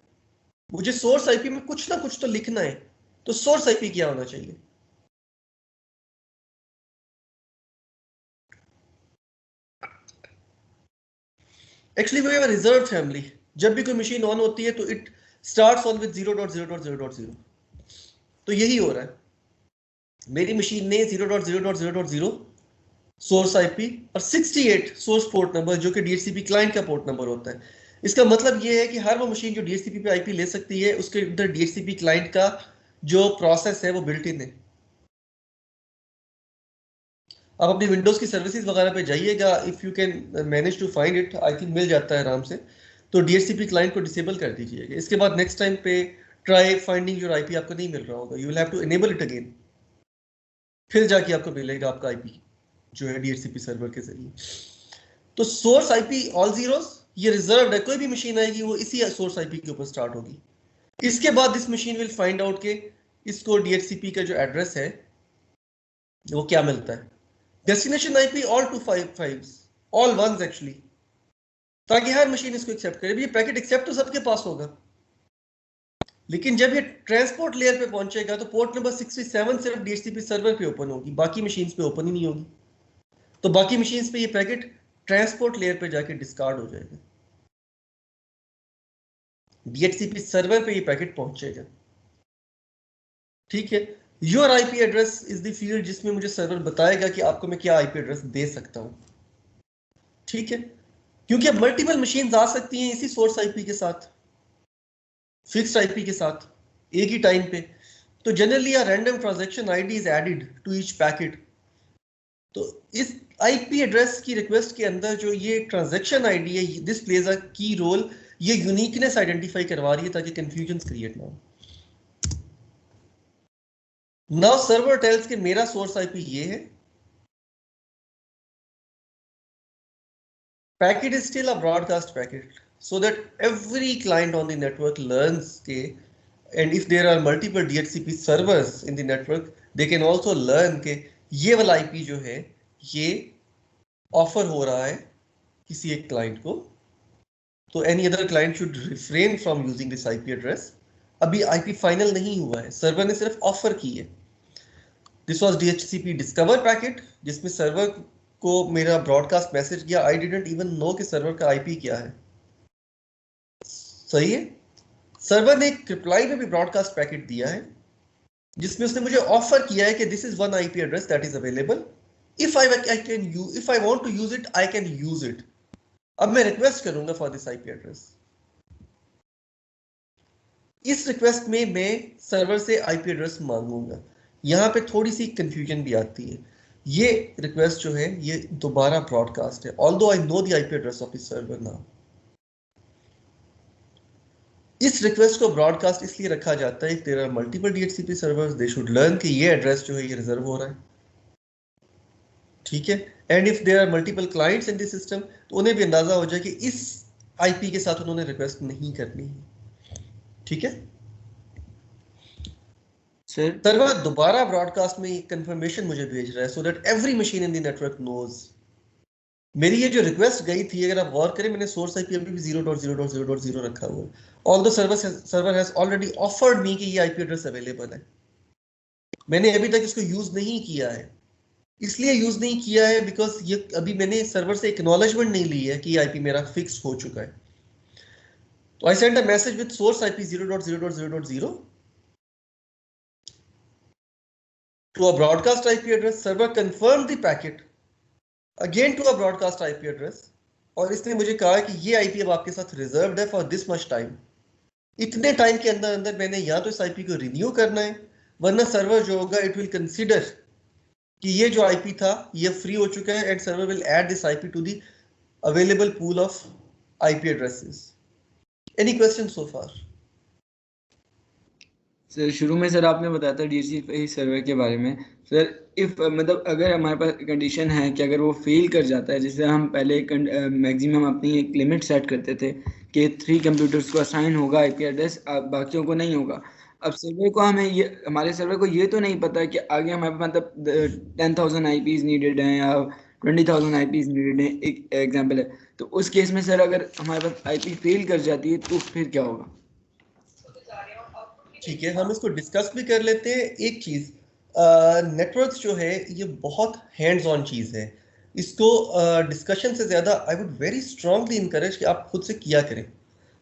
मुझे सोर्स आईपी में कुछ ना कुछ तो लिखना है, तो सोर्स आईपी क्या होना चाहिए? Actually we have a reserve family. जब भी कोई मशीन ऑन होती है तो इट स्टार्ट्स ऑन विद 0.0.0.0। तो यही हो रहा है, मेरी मशीन ने 0.0.0.0 सोर्स आईपी और 68 सोर्स पोर्ट नंबर जो कि डीएचसीपी क्लाइंट का पोर्ट नंबर होता है। इसका मतलब ये है कि हर वो मशीन जो डीएचसीपी पे आईपी ले सकती है उसके अंदर डीएचसीपी क्लाइंट का जो प्रोसेस है वो बिल्ट इन है। आप अपनी विंडोज की सर्विसेज वगैरह पे जाइएगा, if you can manage to find it, I think मिल जाता है आराम से, तो डीएचसीपी क्लाइंट को डिसेबल कर दीजिएगा। इसके बाद नेक्स्ट टाइम पे ट्राई फाइंडिंग योर आईपी आपको नहीं मिल रहा होगा, you will have to enable it again, फिर जाके आपको मिलेगा आपका आईपी जो है डीएचसीपी सर्वर के जरिए। तो सोर्स आईपी ऑल जीरोस ये रिजर्व्ड है, कोई भी मशीन आएगी वो इसी सोर्स आईपी के ऊपर स्टार्ट होगी। इसके बाद this machine will find out के इसको डीएचसीपी का जो एड्रेस है वो क्या मिलता है। Destination IP all 255 all ones actually, ताकि हर मशीन इसको एक्सेप्ट करे। ये पैकेट एक्सेप्ट तो सबके पास होगा, लेकिन जब ये ट्रांसपोर्ट लेयर पे पहुंचेगा तो पोर्ट नंबर 67 सिर्फ डीएचसीपी सर्वर पे ओपन होगी, बाकी मशीन्स पे ओपन ही नहीं होगी। तो बाकी मशीन्स पे ये पैकेट ट्रांसपोर्ट लेयर पे जाके डिस्कार्ड हो जाएगा, डीएचसीपी सर्वर पे ये पैकेट पहुंचेगा। ठीक है, your IP address is the field जिसमें मुझे सर्वर बताएगा कि आपको मैं क्या आईपी एड्रेस दे सकता हूं। ठीक है, क्योंकि अब मल्टीपल मशीन्स आ सकती हैं इसी सोर्स आईपी के साथ, फिक्स्ड आईपी के साथ एक ही टाइम पे, तो generally a random transaction ID is added to each packet. तो इस आईपी एड्रेस की रिक्वेस्ट के अंदर जो ये ट्रांजैक्शन आईडी है, दिस प्लेज अ की रोल, ये यूनिकनेस आइडेंटिफाई करवा रही है ताकि कंफ्यूजन क्रिएट ना हो। नाउ सर्वर टेल्स कि मेरा सोर्स आईपी ये है, packet is still a broadcast packet so that every client on the network learns के, and if there are multiple DHCP servers in the network they can also learn के ये वाला IP जो है ये offer हो रहा है किसी एक क्लाइंट को, तो any other client should refrain from using this IP address। अभी IP फाइनल नहीं हुआ है, सर्वर ने सिर्फ ऑफर की है। This was DHCP discover packet जिसमें सर्वर को मेरा ब्रॉडकास्ट मैसेज किया, आई डिडंट इवन नो कि सर्वर का आईपी क्या है। सही है, सर्वर ने एक रिप्लाई में भी ब्रॉडकास्ट पैकेट दिया है जिसमें उसने मुझे ऑफर किया है कि this is one IP address that is available, if I want to use it I can use it. अब मैं रिक्वेस्ट करूंगा फॉर दिस आईपी एड्रेस। इस रिक्वेस्ट में मैं सर्वर से आईपी एड्रेस मांगूंगा। यहां पे थोड़ी सी कंफ्यूजन भी आती है, ये रिक्वेस्ट जो है ये दोबारा ब्रॉडकास्ट है, although I know the IP address of this server now. इस रिक्वेस्ट को ब्रॉडकास्ट इसलिए रखा जाता है if there are multiple DHCP servers they should learn कि ये एड्रेस जो है ये रिजर्व हो रहा है। ठीक है, and if there are multiple clients in this system तो उन्हें भी अंदाजा हो जाए कि इस आईपी के साथ उन्होंने रिक्वेस्ट नहीं करनी है। ठीक है, सर्वर दोबारा ब्रॉडकास्ट में कंफर्मेशन मुझे भेज रहा है so that every machine in the network knows. मेरी ये जो रिक्वेस्ट गई थी, अगर आप गौर करें, मैंने सोर्स आईपी अभी भी 0.0.0.0 रखा हुआ है, although server has already offered me कि ये आईपी एड्रेस अवेलेबल है। मैंने अभी तक इसको यूज नहीं किया है, इसलिए यूज नहीं किया है बिकॉज ये अभी मैंने सर्वर से एक्नॉलेजमेंट नहीं ली है कि आईपी मेरा फिक्स हो चुका है। तो I send a message with source IP 0.0.0.0 to a broadcast IP address, server confirmed the packet again to a broadcast IP address, और इसने मुझे कहा कि ये IP अब आपके साथ रिजर्व्ड है फॉर दिस मच टाइम। इतने टाइम के अंदर अंदर मैंने या तो इस IP को रिन्यू करना है, वरना सर्वर जो होगा इट विल कंसीडर कि ये जो IP था ये फ्री हो चुका है, and server will add this IP to the available pool of IP addresses. Any question so far? Sir शुरू में सर आपने बताया था डीएचसीपी सर्वर के बारे में। सर इफ मतलब अगर हमारे पास कंडीशन है कि अगर वो फेल कर जाता है, जैसे हम पहले मैक्सिमम अपनी एक लिमिट सेट करते थे कि 3 कंप्यूटर्स को असाइन होगा आईपी एड्रेस, बाकियों को नहीं होगा। अब सर्वर को हमें ये हमारे सर्वर को ये तो नहीं पता कि आगे हमारे पास मतलब 10,000 आईपीज नीडेड हैं या 20,000 आईपीज नीडेड हैं, एक एग्जांपल है। तो उस केस में सर अगर हमारे पास आईपी फेल कर जाती है तो फिर क्या होगा? ठीक है, हम इसको डिस्कस भी कर लेते हैं। एक चीज, नेटवर्क्स जो है ये बहुत हैंड्स ऑन चीज है। इसको डिस्कशन से ज्यादा आई वुड वेरी स्ट्रांगली इनकरेज कि आप खुद से किया करें।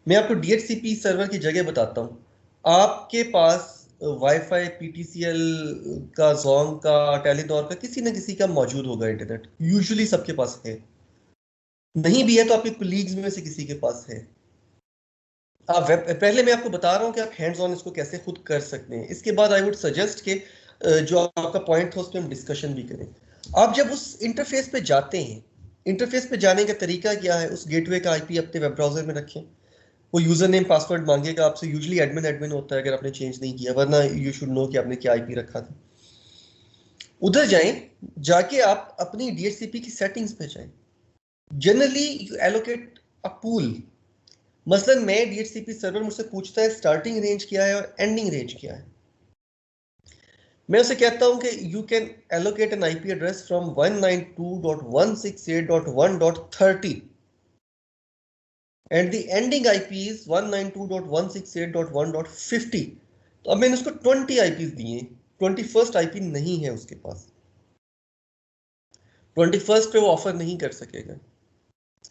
मैं आपको DHCP सर्वर की जगह बताता हूँ। आपके पास वाईफाई, PTCL का, जोंग का, टेलीनॉर का, किसी न किसी का मौजूद होगा इंटरनेट, यूजुअली सबके पास है। नहीं भी है तो आपके कोलीग्स में से किसी के पास है। आप पहले मैं आपको बता रहा हूँ कि आप हैंड्स ऑन इसको कैसे खुद कर सकते हैं। इसके बाद आई वुड सजेस्ट कि जो आपका पॉइंट था उस पर हम डिस्कशन भी करें। आप जब उस इंटरफेस पे जाते हैं, इंटरफेस पे जाने का तरीका क्या है? उस गेटवे का IP अपने वेब ब्राउजर में रखें। वो यूजर नेम पासवर्ड मांगेगा आपसे, यूजुअली एडमिन होता है अगर आपने चेंज नहीं किया, वरना यू शुड नो कि आपने क्या IP रखा था। उधर जाएं, जाके आप अपनी DHCP की सेटिंग्स पे जाएं। जनरली यू एलोकेट अ पूल। मसलन मैं DHCP सर्वर मुझसे पूछता है स्टार्टिंग रेंज क्या है और एंडिंग रेंज क्या है। मैं उसे कहता हूं कि you can allocate an IP address from 192.168.1.30 and the ending IP is 192.168.1.50। तो अब मैंने उसको 20 IPs दिए, 21st IP नहीं है उसके पास। 21st पे वो ऑफर नहीं कर सकेगा,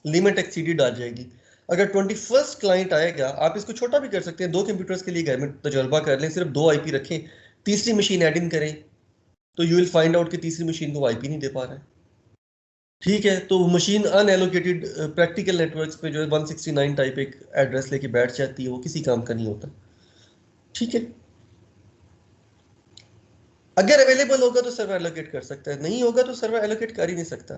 लिमिट एक्सीडेड आ जाएगी। अगर 21st क्लाइंट आएगा, आप इसको छोटा भी कर सकते हैं, 2 कंप्यूटर्स के लिए घर में तजर्बा कर लें, सिर्फ 2 IP रखें, तीसरी मशीन ऐड इन करें, तो यू विल फाइंड आउट कि तीसरी मशीन को IP नहीं दे पा रहा है। ठीक है, तो मशीन अनएलोकेटेड प्रैक्टिकल नेटवर्क्स पे जो है 169 टाइप एक एड्रेस लेके बैठ जाती है, वो किसी काम का नहीं होता। ठीक है, अगर अवेलेबल होगा तो सर्वर एलोकेट कर सकता है, नहीं होगा तो सर्वर एलोकेट कर ही नहीं सकता।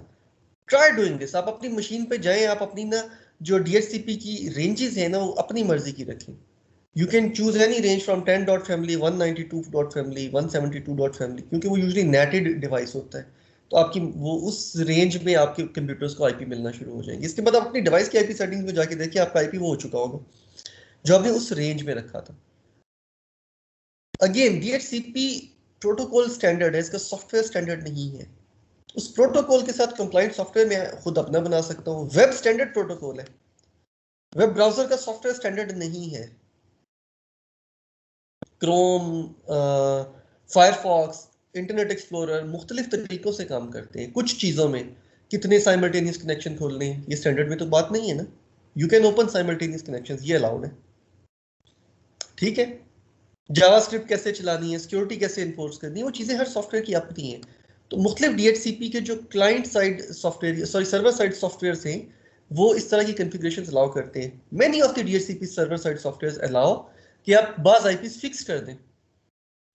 Try doing this. आप अपनी मशीन पे जाएं, आप अपनी ना जो DHCP की रेंजेस है ना वो अपनी मर्जी की रखें। You can choose any range from 10.family, 192.family, 172.family, क्योंकि वो यूजुअली नेटेड डिवाइस होता है, तो आपकी वो उस रेंज में आपके कंप्यूटर्स को IP मिलना शुरू हो जाएंगे। इसके बाद आप अपनी डिवाइस की IP सेटिंग्स में जाके देखिए, आपका IP वो हो चुका होगा जो आपने उस रेंज में रखा था। अगेन DHCP प्रोटोकॉल स्टैंडर्ड है, इसका सॉफ्टवेयर स्टैंडर्ड नहीं है। उस प्रोटोकॉल के साथ कंप्लाइंट सॉफ्टवेयर मैं खुद अपना बना सकता हूँ। वेब स्टैंडर्ड प्रोटोकॉल है, वेब ब्राउजर का सॉफ्टवेयर स्टैंडर्ड नहीं है। क्रोम, फायरफॉक्स, इंटरनेट एक्सप्लोरर मुख्तलिफ तरीकों से काम करते हैं। कुछ चीज़ों में कितने साइमल्टेनियस कनेक्शन खोलने हैं, ये स्टैंडर्ड में तो बात नहीं है ना। You can open simultaneous connections, ये अलाउड है। ठीक है, जावास्क्रिप्ट कैसे चलानी है, सिक्योरिटी कैसे इन्फोर्स करनी है, वो चीज़ें हर सॉफ्टवेयर की अपनी हैं। तो मुख्तलिफ DHCP के जो client side software, sorry server side software हैं, वो इस तरह की कॉन्फ़िगरेशंस अलाउ करते हैं। Many of the DHCP server side softwares allow कि आप बाज IPs फिक्स कर दें।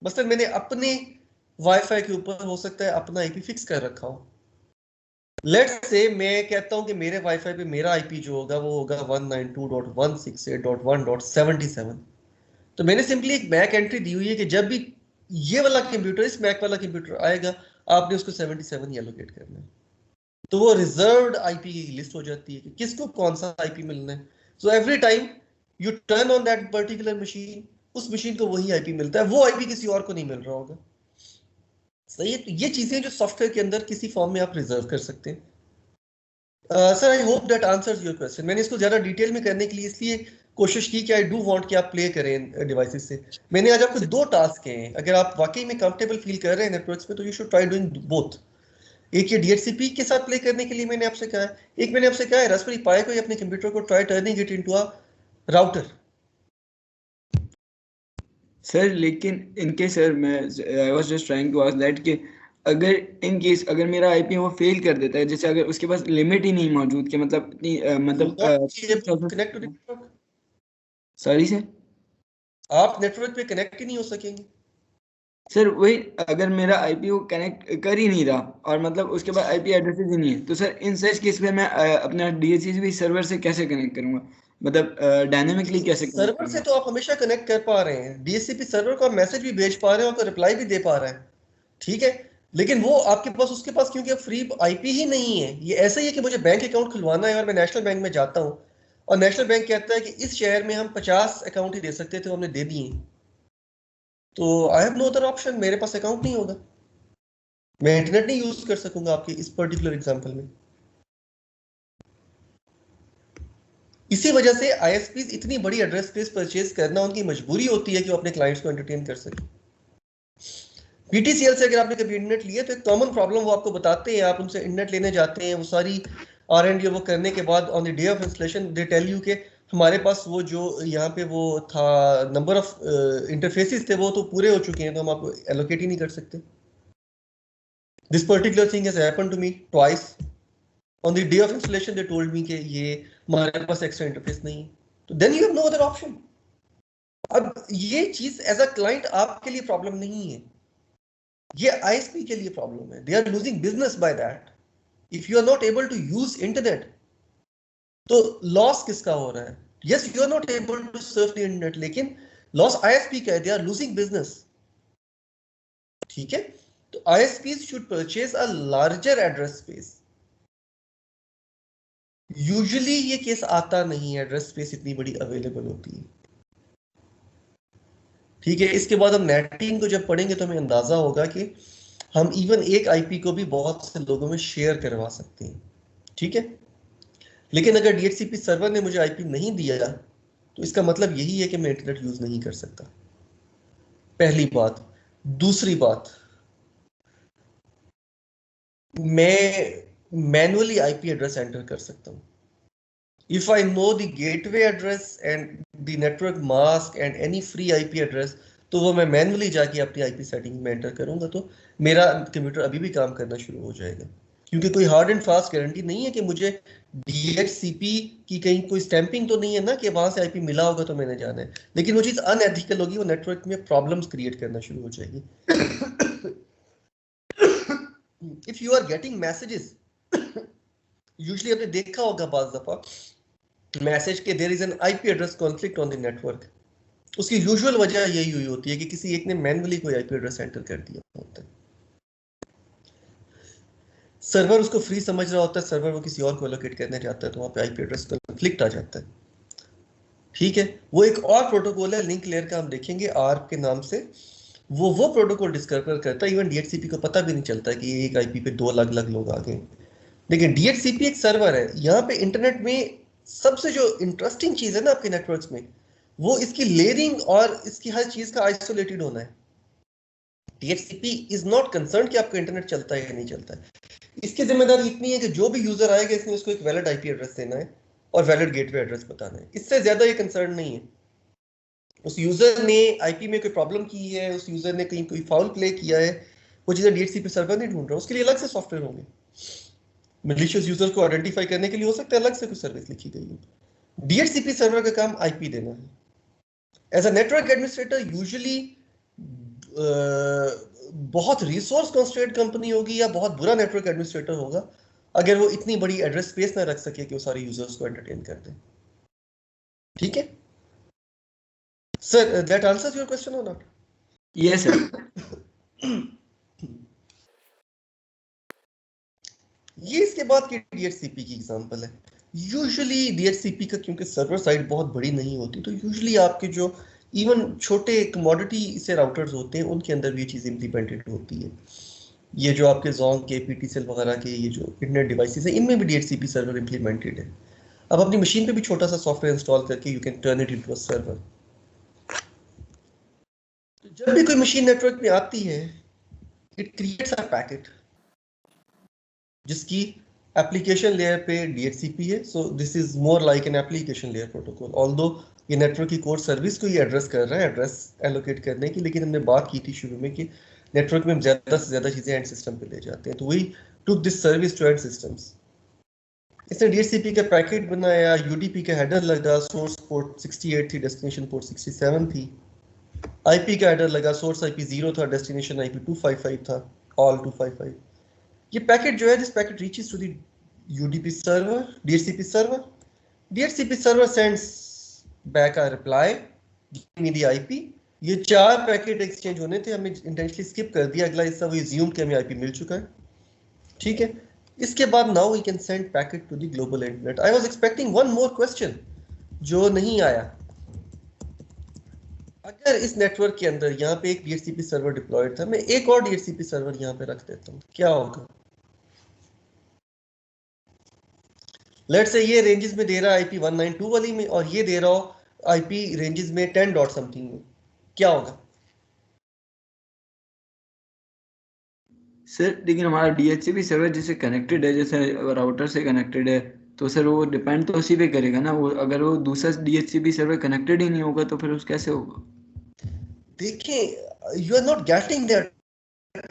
मसलन मैंने अपने वाईफाई के ऊपर हो सकता है अपना IP फिक्स कर रखा हो। लेट्स से मैं कहता हूं कि मेरे वाईफाई पे मेरा IP जो होगा वो होगा 192.168.1.77। तो मैंने सिंपली एक मैक एंट्री दी हुई है कि जब भी ये वाला कंप्यूटर, इस मैक वाला कंप्यूटर आएगा, आपने उसको 77 ही एलोकेट करना है। तो वो रिजर्व्ड IP की लिस्ट हो जाती है कि किसको कौन सा IP मिलना है। So every time U turn on that particular machine, उस मशीन को वही IP मिलता है, वो IP किसी और को नहीं मिल रहा होगा। सही है, तो ये चीजें जो सॉफ्टवेयर के अंदर किसी फॉर्म में आप रिजर्व कर सकते हैं। Sir I hope that answers your question. मैंने इसको ज्यादा डिटेल में करने के लिए इसलिए कोशिश की कि आई डू वांट कि आप प्ले करें डिवाइसेस से। मैंने आज आपको 2 टास्क हैं, अगर आप वाकई में कंफर्टेबल फील कर रहे हैं नेटवर्क्स में तो you should try doing both. एक ये DHCP के साथ प्ले करने के लिए मैंने आपसे कहा है, एक मैंने आपसे कहा है रास्पबेरी पाई को अपने कंप्यूटर को try turning it into a router. Sir लेकिन इनके सर मैं I was just trying to ask that कि अगर इन केस अगर मेरा IP वो फेल कर देता है, जैसे अगर उसके पास लिमिट ही नहीं मौजूद कि मतलब इतनी connect to network, sorry sir, आप नेटवर्क पे कनेक्ट ही नहीं हो सकेंगे। सर वही अगर मेरा IP वो कनेक्ट कर ही नहीं रहा और मतलब उसके बाद IP एड्रेसेस ही नहीं है, तो सर इन सच केस में मैं अपना DHCP सर्वर से कैसे कनेक्ट करूंगा, मतलब डायनेमिकली कैसे कनेक्ट सर्वर से करूंगा? तो आप हमेशा कनेक्ट कर पा रहे हैं, DHCP सर्वर को आप मैसेज भी भेज पा रहे हैं, आपको रिप्लाई भी दे पा रहे हैं। ठीक है, लेकिन वो आपके पास, उसके पास क्योंकि अब फ्री IP ही नहीं है। ये ऐसा ही है कि मुझे बैंक अकाउंट खुलवाना है और मैं नेशनल बैंक में जाता हूँ और नेशनल बैंक कहता है कि इस शहर में हम 50 अकाउंट ही दे सकते थे, हमने दे दिए। तो I have no other option, मेरे पास अकाउंट नहीं होगा, मैं इंटरनेट नहीं यूज कर सकूंगा आपके इस पर्टिकुलर एग्जांपल में। इसी वजह से आईएसपीज इतनी बड़ी एड्रेस स्पेस परचेज करना उनकी मजबूरी होती है कि वो अपने क्लाइंट्स को एंटरटेन कर सके। पीटीसीएल से अगर आपने कभी इंटरनेट लिया तो एक कॉमन प्रॉब्लम वो आपको बताते हैं, आप उनसे इंटरनेट लेने जाते हैं, वो सारी R&D वो करने के बाद on the day of installation they tell you के हमारे पास वो जो यहाँ पे वो था नंबर ऑफ इंटरफेसेस थे वो तो पूरे हो चुके हैं, तो हम आपको एलोकेट ही नहीं कर सकते। This particular thing has happened to me twice. On the day of installation they told me कि ये हमारे पास एक्स्ट्रा इंटरफेस नहीं है, तो then you have no other option. अब ये चीज एज अ क्लाइंट आपके लिए प्रॉब्लम नहीं है, ये आईएसपी के लिए प्रॉब्लम है। They are losing business by that. If you are not able to use internet तो लॉस किसका हो रहा है? Yes you are not able to serve the internet, लेकिन लॉस आईएसपी का है, दे आर लूजिंग बिजनेस। ठीक है, तो ISPs should purchase a larger address space. Usually ये केस आता नहीं है, एड्रेस स्पेस इतनी बड़ी अवेलेबल होती है। ठीक है, इसके बाद हम नेटिंग को जब पढ़ेंगे तो हमें अंदाजा होगा कि हम इवन एक आईपी को भी बहुत से लोगों में शेयर करवा सकते हैं। ठीक है, लेकिन अगर डीएचसीपी सर्वर ने मुझे आईपी नहीं दिया तो इसका मतलब यही है कि मैं इंटरनेट यूज नहीं कर सकता, पहली बात। दूसरी बात, मैं मैनुअली आईपी एड्रेस एंटर कर सकता हूं। If I know the gateway address and the network mask and any free IP address, तो वो मैं मैनुअली जाके अपनी आईपी सेटिंग में एंटर करूंगा तो मेरा कंप्यूटर अभी भी काम करना शुरू हो जाएगा, क्योंकि कोई हार्ड एंड फास्ट गारंटी नहीं है कि मुझे डीएचसीपी की कहीं कोई स्टैंपिंग तो नहीं है ना कि वहां से आईपी मिला होगा तो मैंने जाना है, लेकिन वो चीज अनएथिकल होगी, वो नेटवर्क में प्रॉब्लम्स क्रिएट करना शुरू हो जाएगी। If you are getting messages, usually आपने देखा होगा बाज दफा मैसेज के there is an IP address conflict on the network, उसकी यूजुअल वजह यही हुई होती है कि किसी एक ने मैन्युअली कोई आईपी एड्रेस एंटर कर दिया होता है। सर्वर उसको फ्री समझ रहा होता है, सर्वर वो किसी और को एलोकेट करने जाता है तो वहां पे आईपी एड्रेस कॉन्फ्लिक्ट आ जाता है। ठीक है, वो एक और प्रोटोकॉल है लिंक लेयर का, हम देखेंगे आर्प के नाम से। वो प्रोटोकॉल डिस्कवर करता है, इवन डीएचसीपी को पता भी नहीं चलता कि एक आईपी पे 2 अलग अलग लोग आ गए। लेकिन डीएचसीपी एक सर्वर है। यहाँ पे इंटरनेट में सबसे जो इंटरेस्टिंग चीज है ना आपके नेटवर्क्स में, वो इसकी लेयरिंग और इसकी हर चीज का आइसोलेटेड होना है। डीएचसीपी इज नॉट कंसर्न कि आपका इंटरनेट चलता है या नहीं चलता है। इसकी जिम्मेदारी इतनी है कि जो भी यूजर आएगा इसने उसको एक वैलिड आईपी एड्रेस देना है और वैलिड गेटवे एड्रेस बताना है, इससे ज्यादा ये कंसर्न नहीं है। उस यूजर ने आईपी में कोई प्रॉब्लम की है, उस यूजर ने कहीं कोई फाउल प्ले किया है, वो चीजें डीएचसीपी सर्वर नहीं ढूंढ रहा, उसके लिए अलग से सॉफ्टवेयर होंगे। मैलिशियस यूजर को आइडेंटिफाई करने के लिए हो सकता है अलग से कोई सर्विस लिखी गई हो। डीएचसीपी सर्वर का काम आईपी देना है। As a network administrator usually बहुत रिसोर्स कंस्ट्रेंट कंपनी होगी या बहुत बुरा नेटवर्क एडमिनिस्ट्रेटर होगा अगर वो इतनी बड़ी एड्रेस स्पेस ना रख सके कि वो सारे यूजर्स को एंटरटेन कर दे। ठीक है sir, that answers your question और नॉट? Yes sir. ये इसके बाद की डीएचसीपी की एग्जांपल है। यूजुअली डीएचसीपी का क्योंकि सर्वर साइड बहुत बड़ी नहीं होती, तो यूजुअली आपके जो इवन छोटे कमोडिटी से राउटर्स होते हैं उनके अंदर भी ये चीज़ इम्प्लीमेंटेड होती है। ये जो आपके जोंग के पीटीसीएल वगैरह के ये जो इंटरनेट डिवाइसेस हैं इनमें भी डीएचसीपी सर्वर इम्प्लीमेंटेड है। अब अपनी मशीन पे भी छोटा सा सॉफ्टवेयर इंस्टॉल करके you can turn it into a server. तो जब भी कोई मशीन नेटवर्क में आती है, इट क्रिएट्स अ पैकेट जिसकी एप्लीकेशन लेयर पे डीएचसीपी है। So this is more like an application layer protocol, although ये नेटवर्क की कोर सर्विस को ये एड्रेस कर रहा है, एड्रेस एलोकेट करने की, लेकिन हमने बात की थी शुरू में कि नेटवर्क में हम ज्यादा से ज्यादा चीजें एंड सिस्टम पे ले जाते हैं, तो वही took this service to end systems. इसने डीएचसीपी का पैकेट बनाया, यूडीपी का हेडर लगा, सोर्स पोर्ट 68 थी, डेस्टिनेशन पोर्ट 67 थी, आईपी का हेडर लगा, सोर्स आईपी 0 था, डेस्टिनेशन आईपी 255 था, ऑल 255। ये पैकेट जो है, this packet reaches to the UDP server, DHCP server. DHCP server sends back a reply give me the IP. ये 4 पैकेट एक्सचेंज होने थे, हमने इंटेंशनली स्किप कर दिया अगला हिस्सा, वो अज्यूम कि हमें आईपी मिल चुका है। ठीक है, इसके बाद now we can send packet to the global internet. I was expecting one more question जो नहीं आया। अगर इस नेटवर्क के अंदर यहाँ पे एक DHCP सर्वर डिप्लॉयड था, मैं एक और DHCP सर्वर यहाँ पे रख देता हूँ, क्या होगा? लेट्स से ये रेंजेस में दे रहा है IP 192 वाली में, और ये दे रहा हो IP रेंजेस में 10 डॉट समथिंग में, क्या होगा? सर लेकिन हमारा DHCP सर्वर जिससे कनेक्टेड है, जैसे राउटर से कनेक्टेड है, तो सर वो डिपेंड तो उसी पे करेगा ना। वो अगर वो दूसरा DHCP सर्वर कनेक्टेड ही नहीं होगा तो फिर उस कैसे होगा? देखिए, you are not getting that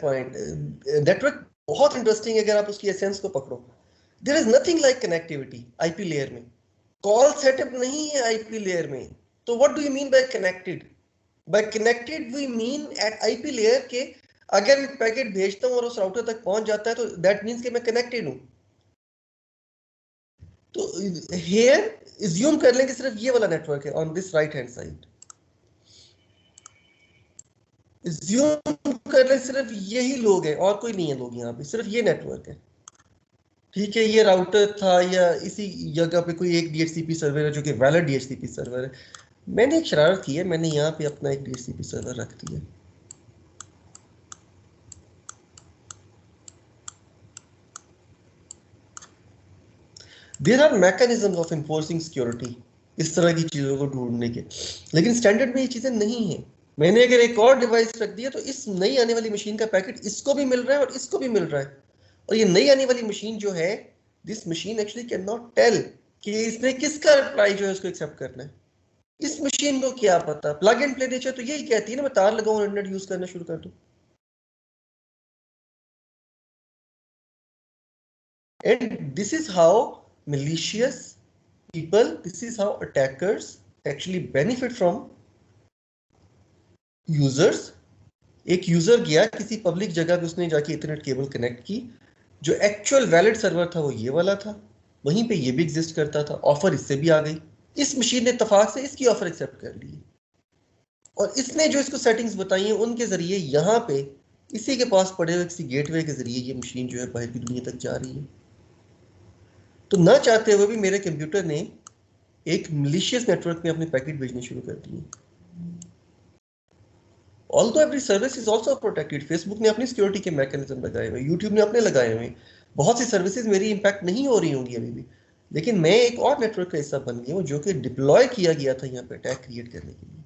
point. Network बहुत इंटरेस्टिंग है अगर आप उसकी एसेंस को पकड़ो। There is nothing like connectivity IP layer में। कॉल सेटअप नहीं है आईपी लेयर में। तो what do you mean by connected? By connected we mean at IP layer के अगर मैं पैकेट भेजता हूं और उस राउटर तक पहुंच जाता है तो दैट मीन्स कि मैं कनेक्टेड हूं। तो हियर अज्यूम कर लें कि सिर्फ ये वाला नेटवर्क है on this right hand side. Assume कर लें सिर्फ यही लोग हैं और कोई नहीं है लोग यहाँ पे, सिर्फ ये नेटवर्क है। ठीक है, ये राउटर था या इसी जगह पे कोई एक DHCP सर्वर है जो कि वैलिड DHCP सर्वर है। मैंने एक शरारत की है, मैंने यहाँ पे अपना एक DHCP सर्वर रख दिया। There are mechanisms of enforcing security इस तरह की चीज़ों को ढूंढने के, लेकिन स्टैंडर्ड में ये चीज़ें नहीं है। मैंने अगर एक और डिवाइस रख दिया तो इस नई आने वाली मशीन का पैकेट इसको भी मिल रहा है और इसको भी मिल रहा है, और ये नई आने वाली मशीन जो है, this machine actually can not tell कि इसने किसका रिप्लाई जो है उसको एक्सेप्ट करना है। इस मशीन को क्या पता? प्लग एंड प्ले नेचर तो यही कहती है ना, मैं तार लगाऊं और इंटरनेट यूज करना शुरू कर दूं। And this is how malicious people, this is how attackers actually benefit from users। एक यूजर गया किसी पब्लिक जगह पे, उसने जाके इंटरनेट केबल कनेक्ट की, जो एक्चुअल वैलिड सर्वर था वो ये वाला था, वहीं पे ये भी एग्जिस्ट करता था, ऑफर इससे भी आ गई, इस मशीन ने इत्तेफाक से इसकी ऑफर एक्सेप्ट कर ली, और इसने जो इसको सेटिंग्स बताई हैं उनके जरिए यहाँ पे इसी के पास पड़े हुए किसी गेटवे के जरिए ये मशीन जो है बाहर की दुनिया तक जा रही है। तो ना चाहते हुए भी मेरे कंप्यूटर ने एक मलिशियस नेटवर्क में अपने पैकेट भेजने शुरू कर दिए। Although every service is also protected, Facebook ने अपनी सिक्योरिटी के मैकेनिज्म लगाए हुए, YouTube ने अपने लगाए हुए, बहुत सी सर्विसेज मेरी इंपैक्ट नहीं हो रही होंगी अभी भी, लेकिन मैं एक और नेटवर्क का हिस्सा बन गया हूँ जो कि डिप्लॉय किया गया था यहाँ पे अटैक क्रिएट करने के लिए।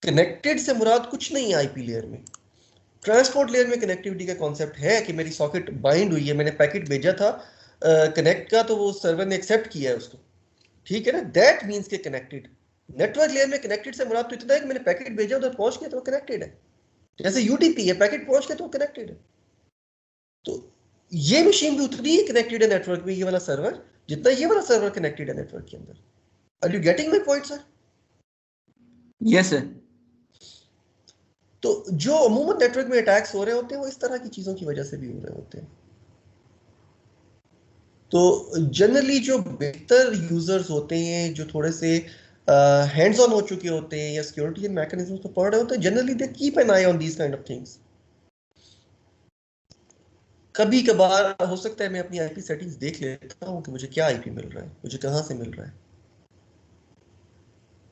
कनेक्टेड से मुराद कुछ नहीं है आईपी लेयर में। ट्रांसपोर्ट लेयर में कनेक्टिविटी का कॉन्सेप्ट है कि मेरी सॉकेट बाइंड हुई है, मैंने पैकेट भेजा था कनेक्ट का, तो वो सर्वर ने एक्सेप्ट किया है उसको, ठीक है ना, दैट मीन्स के कनेक्टेड। नेटवर्क लेयर में कनेक्टेड से मुराद तो इतना है कि मैंने पैकेट भेजा उधर पहुंच गया तो वो कनेक्टेड है। जैसे UDP है, पैकेट पहुंच गया तो वो कनेक्टेड है। तो ये मशीन भी उतनी ही कनेक्टेड है नेटवर्क में, ये वाला सर्वर, जितना ये वाला सर्वर कनेक्टेड है नेटवर्क के अंदर। Are you getting my point sir? Yes sir. तो जो अमूमन नेटवर्क में अटैक्स हो रहे होते हैं वो इस तरह की चीजों की वजह से भी हो रहे होते हैं। तो जनरली जो बेहतर यूजर्स होते हैं, जो थोड़े से हैंड्स ऑन हो चुके होते हैं या सिक्योरिटी मैकेनिज्म्स को पढ़ रहे होते हैं, generally they keep an eye on these kind of things. कभी कभार हो सकता है मैं अपनी आईपी सेटिंग्स देख लेता हूँ कि मुझे क्या आईपी मिल रहा है, मुझे कहाँ से मिल रहा है,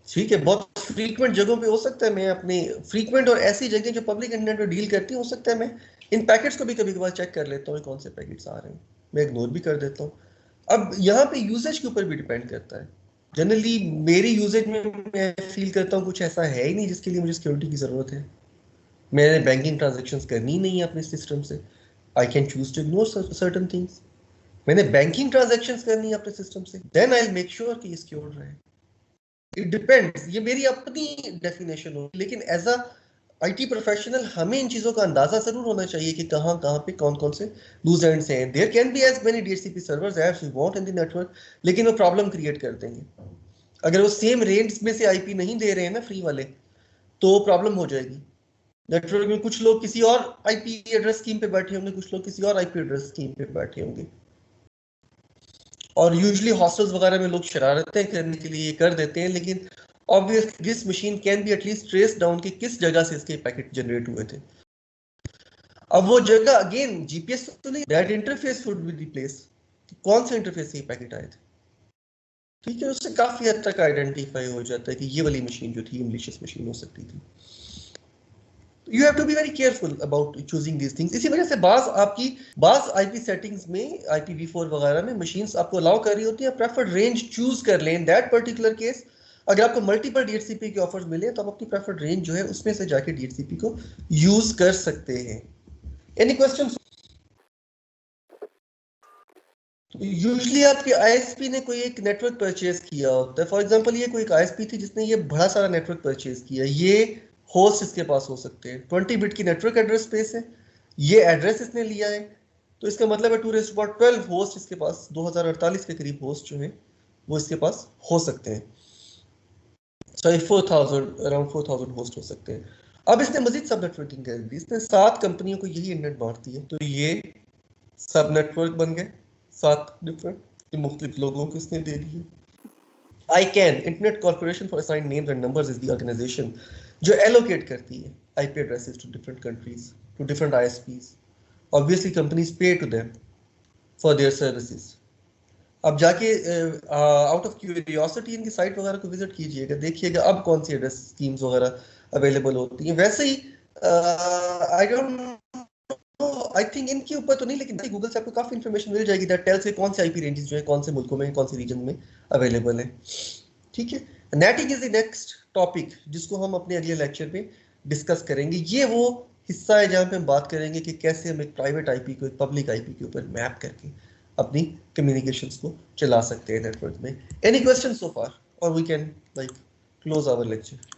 ठीक है। बहुत फ्रीक्वेंट जगहों पे हो सकता है मैं अपने फ्रीक्वेंट और ऐसी जगह जो पब्लिक इंटरनेट में डील करती है, हो सकता है मैं इन पैकेट्स को भी कभी कभार चेक कर लेता हूँ कौन से पैकेट्स आ रहे हैं, मैं इग्नोर भी कर देता हूँ। अब यहाँ पे यूजेज के ऊपर भी डिपेंड करता है। जनरली मेरी यूजेज में मैं फील करता हूँ कुछ ऐसा है ही नहीं जिसके लिए मुझे सिक्योरिटी की जरूरत है। मैंने बैंकिंग ट्रांजेक्शन्स करनी नहीं है अपने सिस्टम से, I can choose to ignore certain things. मैंने बैंकिंग ट्रांजेक्शन्स करनी है अपने सिस्टम से, then I will make sure कि ये सिक्योर रहे। इट डिपेंड्स, ये मेरी अपनी डेफिनेशन हो, लेकिन एज अ आईटी प्रोफेशनल हमें इन चीजों का अंदाजा जरूर होना चाहिए कि कहाँ कहाँ पे कौन कौन से लूज एंड्स हैं। There can be as many DHCP servers as you want in the network, लेकिन वो प्रॉब्लम क्रिएट कर देंगे। अगर वो सेम रेंज में से आईपी नहीं दे रहे हैं ना फ्री वाले, तो प्रॉब्लम हो जाएगी। नेटवर्क में कुछ लोग किसी और आईपी एड्रेस स्कीम पे बैठे होंगे, कुछ लोग किसी और आईपी एड्रेस स्कीम पे बैठे होंगे, और यूजुअली हॉस्टल्स वगैरह में लोग शरारतें करने के लिए ये कर देते हैं, लेकिन obviously this machine can be at least trace down कि किस जगह से इसके पैकेट जनरेट हुए थे। अब वो जगह अगेन जीपीएस तो नहीं, that interface would be the place, कौन से इंटरफेस से ये पैकेट आए थे। ठीक है, उससे काफी हद तक आइडेंटिफाई हो जाता है कि ये वाली मशीन जो थी मलिशियस मशीन हो सकती थी। You have to be very careful about choosing these things। इसी वजह से बाज आईपी सेटिंग्स में IPv4 वगैरह में मशीन्स आपको अलाउ कर रही होती है प्रेफर्ड रेंज चूज कर लें। इन दैट पर्टिकुलर केस अगर आपको मल्टीपल DHCP के ऑफर्स मिले तो आप अपनी प्रेफर्ड रेंज जो है उसमें से जाके DHCP को यूज कर सकते हैं। Any questions? यूजुअली आपके ISP ने कोई एक नेटवर्क परचेज किया होता है। फॉर एग्जांपल ये कोई एक ISP थी जिसने ये बड़ा सारा नेटवर्क परचेज किया। ये होस्ट इसके पास हो सकते हैं, 20 बिट की नेटवर्क एड्रेस स्पेस है, ये एड्रेस इसने लिया है, तो इसका मतलब है 2⁻12 होस्ट इसके पास 2048 के करीब होस्ट जो है वो इसके पास हो सकते हैं। सॉरी 4000 अराउंड 4000 होस्ट हो सकते हैं। अब इसने मजीद सब नेटवर्किंग कर दी, इसने 7 कंपनियों को यही इंटरनेट बांट दिया, तो ये सब नेटवर्क बन गए 7 डिफरेंट मुख्तलिफ लोगों को इसने दे दिए। ICANN, Internet Corporation for Assigned Names and Numbers, is the organization जो allocate करती है IP addresses to different countries, to different ISPs. Obviously, companies pay to them for their services. अब जाके आउट ऑफ क्यूरियोसिटी इनकी site वगैरह को visit कीजिएगा, देखिएगा अब कौन सी एड्रेस स्कीम्स वगैरह अवेलेबल होती हैं। वैसे ही आई डोंट आई थिंक इनके ऊपर तो नहीं, लेकिन गूगल से आपको काफी इंफॉर्मेशन मिल जाएगी दैट टेल्स कौन से IP रेंजेस जो है कौन से मुल्कों में कौन से रीजन में अवेलेबल है। ठीक है, netting is the next topic जिसको हम अपने अगले लेक्चर में डिस्कस करेंगे। ये वो हिस्सा है जहाँ पे हम बात करेंगे कि कैसे हम एक प्राइवेट IP को एक पब्लिक IP के ऊपर मैप करके अपनी कम्युनिकेशंस को चला सकते हैं नेटवर्क में। एनी क्वेश्चन सो फार और we can like close our lecture.